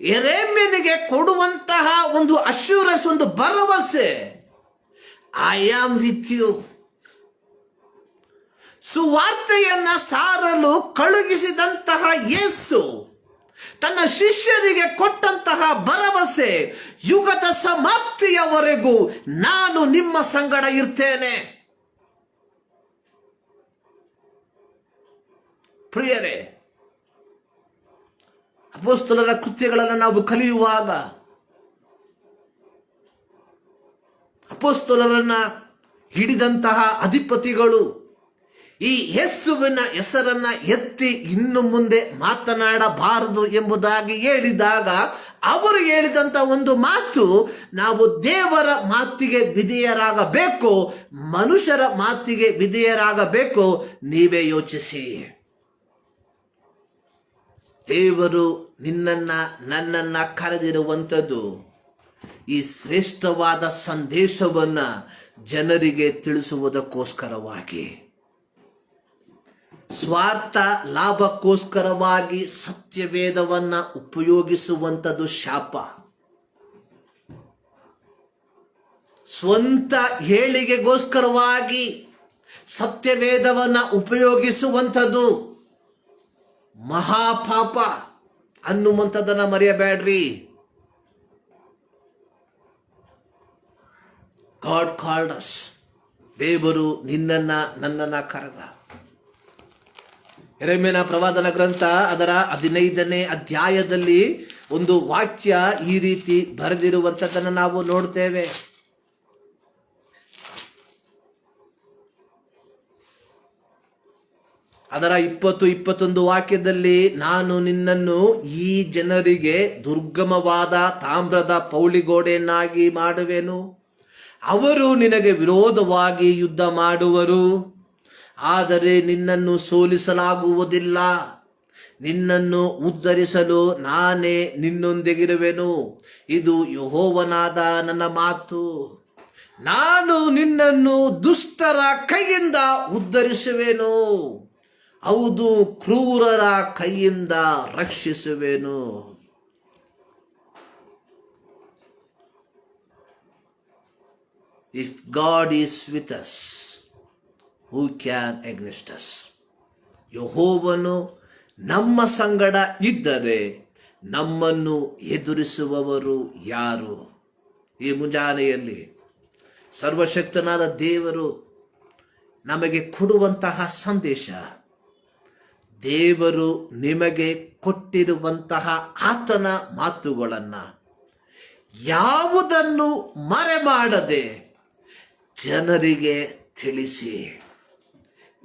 [SPEAKER 1] ಯೆರೆಮೀಯನಿಗೆ ಕೊಡುವಂತಹ ಒಂದು ಅಶ್ಯೂರೆನ್ಸ್, ಒಂದು ಭರವಸೆ, ಐ ಆಮ್ ವಿತ್ ಯು. ಸುವಾರ್ತೆಯನ್ನ ಸಾರಲು ಕಳುಹಿಸಿದಂತಹ ಯೇಸು ತನ್ನ ಶಿಷ್ಯರಿಗೆ ಕೊಟ್ಟಂತಹ ಭರವಸೆ, ಯುಗದ ಸಮಾಪ್ತಿಯವರೆಗೂ ನಾನು ನಿಮ್ಮ ಸಂಗಡ ಇರ್ತೇನೆ. ಪ್ರಿಯರೇ, ಅಪೊಸ್ತಲರ ಕೃತ್ಯಗಳನ್ನು ನಾವು ಕಲಿಯುವಾಗ ಅಪೊಸ್ತಲರನ್ನ ಹಿಡಿದಂತಹ ಅಧಿಪತಿಗಳು ಈ ಯೇಸುವಿನ ಹೆಸರನ್ನ ಎತ್ತಿ ಇನ್ನು ಮುಂದೆ ಮಾತನಾಡಬಾರದು ಎಂಬುದಾಗಿ ಹೇಳಿದಾಗ ಅವರು ಹೇಳಿದಂತ ಒಂದು ಮಾತು, ನಾವು ದೇವರ ಮಾತಿಗೆ ವಿಧೇಯರಾಗಬೇಕು, ಮನುಷ್ಯರ ಮಾತಿಗೆ ವಿಧೇಯರಾಗಬೇಕು, ನೀವೇ ಯೋಚಿಸಿ. ದೇವರು ನಿನ್ನನ್ನ ನನ್ನನ್ನ ಕರೆದಿರುವಂಥದ್ದು ಈ ಶ್ರೇಷ್ಠವಾದ ಸಂದೇಶವನ್ನ ಜನರಿಗೆ ತಿಳಿಸುವುದಕ್ಕೋಸ್ಕರವಾಗಿ. ಸ್ವಾರ್ಥ ಲಾಭಕ್ಕೋಸ್ಕರವಾಗಿ ಸತ್ಯವೇದವನ್ನ ಉಪಯೋಗಿಸುವಂಥದ್ದು ಶಾಪ. ಸ್ವಂತ ಏಳಿಗೆಗೋಸ್ಕರವಾಗಿ ಸತ್ಯವೇದವನ್ನ ಉಪಯೋಗಿಸುವಂಥದ್ದು ಮಹಾಪಾಪ ಅನ್ನುವಂಥದ್ದನ್ನ ಮರೆಯಬೇಡ್ರಿ. God called as. ದೇವರು ನಿನ್ನನ್ನ ನನ್ನನ್ನ ಕರೆದ. ಯೆರೆಮೀಯನ ಪ್ರವಾದನ ಗ್ರಂಥ ಅದರ 15ನೇ ಅಧ್ಯಾಯದಲ್ಲಿ ಒಂದು ವಾಕ್ಯ ಈ ರೀತಿ ಬರೆದಿರುವಂಥದ್ದನ್ನು ನಾವು ನೋಡ್ತೇವೆ. ಅದರ 20-21 ವಾಕ್ಯದಲ್ಲಿ, ನಾನು ನಿನ್ನನ್ನು ಈ ಜನರಿಗೆ ದುರ್ಗಮವಾದ ತಾಮ್ರದ ಪೌಳಿಗೋಡೆಯನ್ನಾಗಿ ಮಾಡುವೆನು. ಅವರು ನಿನಗೆ ವಿರೋಧವಾಗಿ ಯುದ್ಧ ಮಾಡುವರು, ಆದರೆ ನಿನ್ನನ್ನು ಸೋಲಿಸಲಾಗುವುದಿಲ್ಲ. ನಿನ್ನನ್ನು ಉದ್ಧರಿಸಲು ನಾನೇ ನಿನ್ನೊಂದಿಗಿರುವೆನು. ಇದು ಯೆಹೋವನಾದ ನನ್ನ ಮಾತು. ನಾನು ನಿನ್ನನ್ನು ದುಷ್ಟರ ಕೈಯಿಂದ ಉದ್ಧರಿಸುವೆನು, ಹೌದು, ಕ್ರೂರರ ಕೈಯಿಂದ ರಕ್ಷಿಸುವೆನು. If God is with us, who can against us? ಯೆಹೋವನು ನಮ್ಮ ಸಂಗಡ ಇದ್ದರೆ ನಮ್ಮನ್ನು ಎದುರಿಸುವವರು ಯಾರು? ಈ ಮುಂಜಾನೆಯಲ್ಲಿ ಸರ್ವಶಕ್ತನಾದ ದೇವರು ನಮಗೆ ಕೊಡುವಂತಹ ಸಂದೇಶ, ದೇವರು ನಿಮಗೆ ಕೊಟ್ಟಿರುವಂತಹ ಆತನ ಮಾತುಗಳನ್ನು ಯಾವುದನ್ನು ಮರೆಮಾಡದೆ ಜನರಿಗೆ ತಿಳಿಸಿ.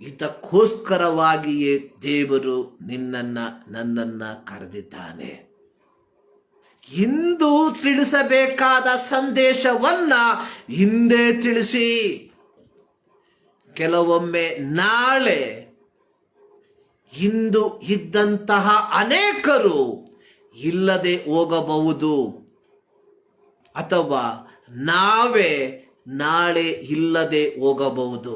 [SPEAKER 1] ಇದಕ್ಕೋಸ್ಕರವಾಗಿಯೇ ದೇವರು ನನ್ನನ್ನು ಕರೆದಿದ್ದಾನೆ. ಇಂದು ತಿಳಿಸಬೇಕಾದ ಸಂದೇಶವನ್ನ ಹಿಂದೆ ತಿಳಿಸಿ. ಕೆಲವೊಮ್ಮೆ ನಾಳೆ ಇಂದು ಇದ್ದಂತಹ ಅನೇಕರು ಇಲ್ಲದೆ ಹೋಗಬಹುದು, ಅಥವಾ ನಾವೇ ನಾಳೆ ಇಲ್ಲದೆ ಹೋಗಬಹುದು.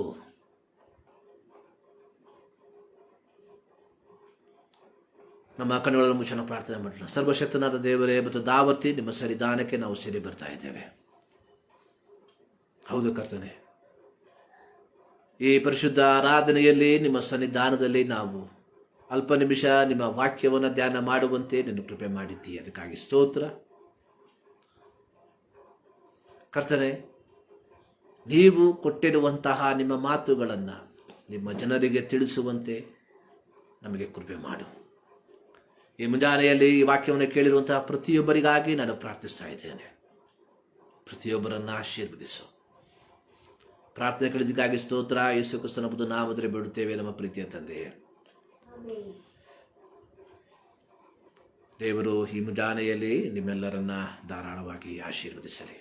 [SPEAKER 1] ನಮ್ಮ ಕಣ್ಣುಗಳನ್ನು ಮುಚ್ಚನ ಪ್ರಾರ್ಥನೆ ಮಾಡೋಣ. ಸರ್ವಶಕ್ತನಾದ ದೇವರೇ ಮತ್ತು ದಾವರ್ತಿ, ನಿಮ್ಮ ಸನ್ನಿಧಾನಕ್ಕೆ ನಾವು ಸೇರಿ ಬರ್ತಾ ಇದ್ದೇವೆ. ಹೌದು ಕರ್ತನೆ, ಈ ಪರಿಶುದ್ಧ ಆರಾಧನೆಯಲ್ಲಿ ನಿಮ್ಮ ಸನ್ನಿಧಾನದಲ್ಲಿ ನಾವು ಅಲ್ಪ ನಿಮಿಷ ನಿಮ್ಮ ವಾಕ್ಯವನ್ನು ಧ್ಯಾನ ಮಾಡುವಂತೆ ನಿನ್ನ ಕೃಪೆ ಮಾಡಿದ್ದೀಯ. ಅದಕ್ಕಾಗಿ ಸ್ತೋತ್ರ ಕರ್ತನೆ. ನೀವು ಕೊಟ್ಟಿರುವಂತಹ ನಿಮ್ಮ ಮಾತುಗಳನ್ನು ನಿಮ್ಮ ಜನರಿಗೆ ತಿಳಿಸುವಂತೆ ನಮಗೆ ಕೃಪೆ ಮಾಡು. ಈ ಮುಂಜಾನೆಯಲ್ಲಿ ಈ ವಾಕ್ಯವನ್ನು ಕೇಳಿರುವಂತಹ ಪ್ರತಿಯೊಬ್ಬರಿಗಾಗಿ ನಾನು ಪ್ರಾರ್ಥಿಸ್ತಾ ಇದ್ದೇನೆ. ಪ್ರತಿಯೊಬ್ಬರನ್ನು ಆಶೀರ್ವದಿಸು. ಪ್ರಾರ್ಥನೆ ಕೇಳಿದ್ದಕ್ಕಾಗಿ ಸ್ತೋತ್ರ. ಯೇಸು ಕ್ರಿಸ್ತನ ಬುದ್ಧ ನಾಮದಲ್ಲಿ ಬೇಡುತ್ತೇವೆ ನಮ್ಮ ಪ್ರೀತಿಯ ತಂದೆಯೇ. ದೇವರು ಈ ಮುಂಜಾನೆಯಲ್ಲಿ ನಿಮ್ಮೆಲ್ಲರನ್ನ ಧಾರಾಳವಾಗಿ ಆಶೀರ್ವದಿಸಲಿ.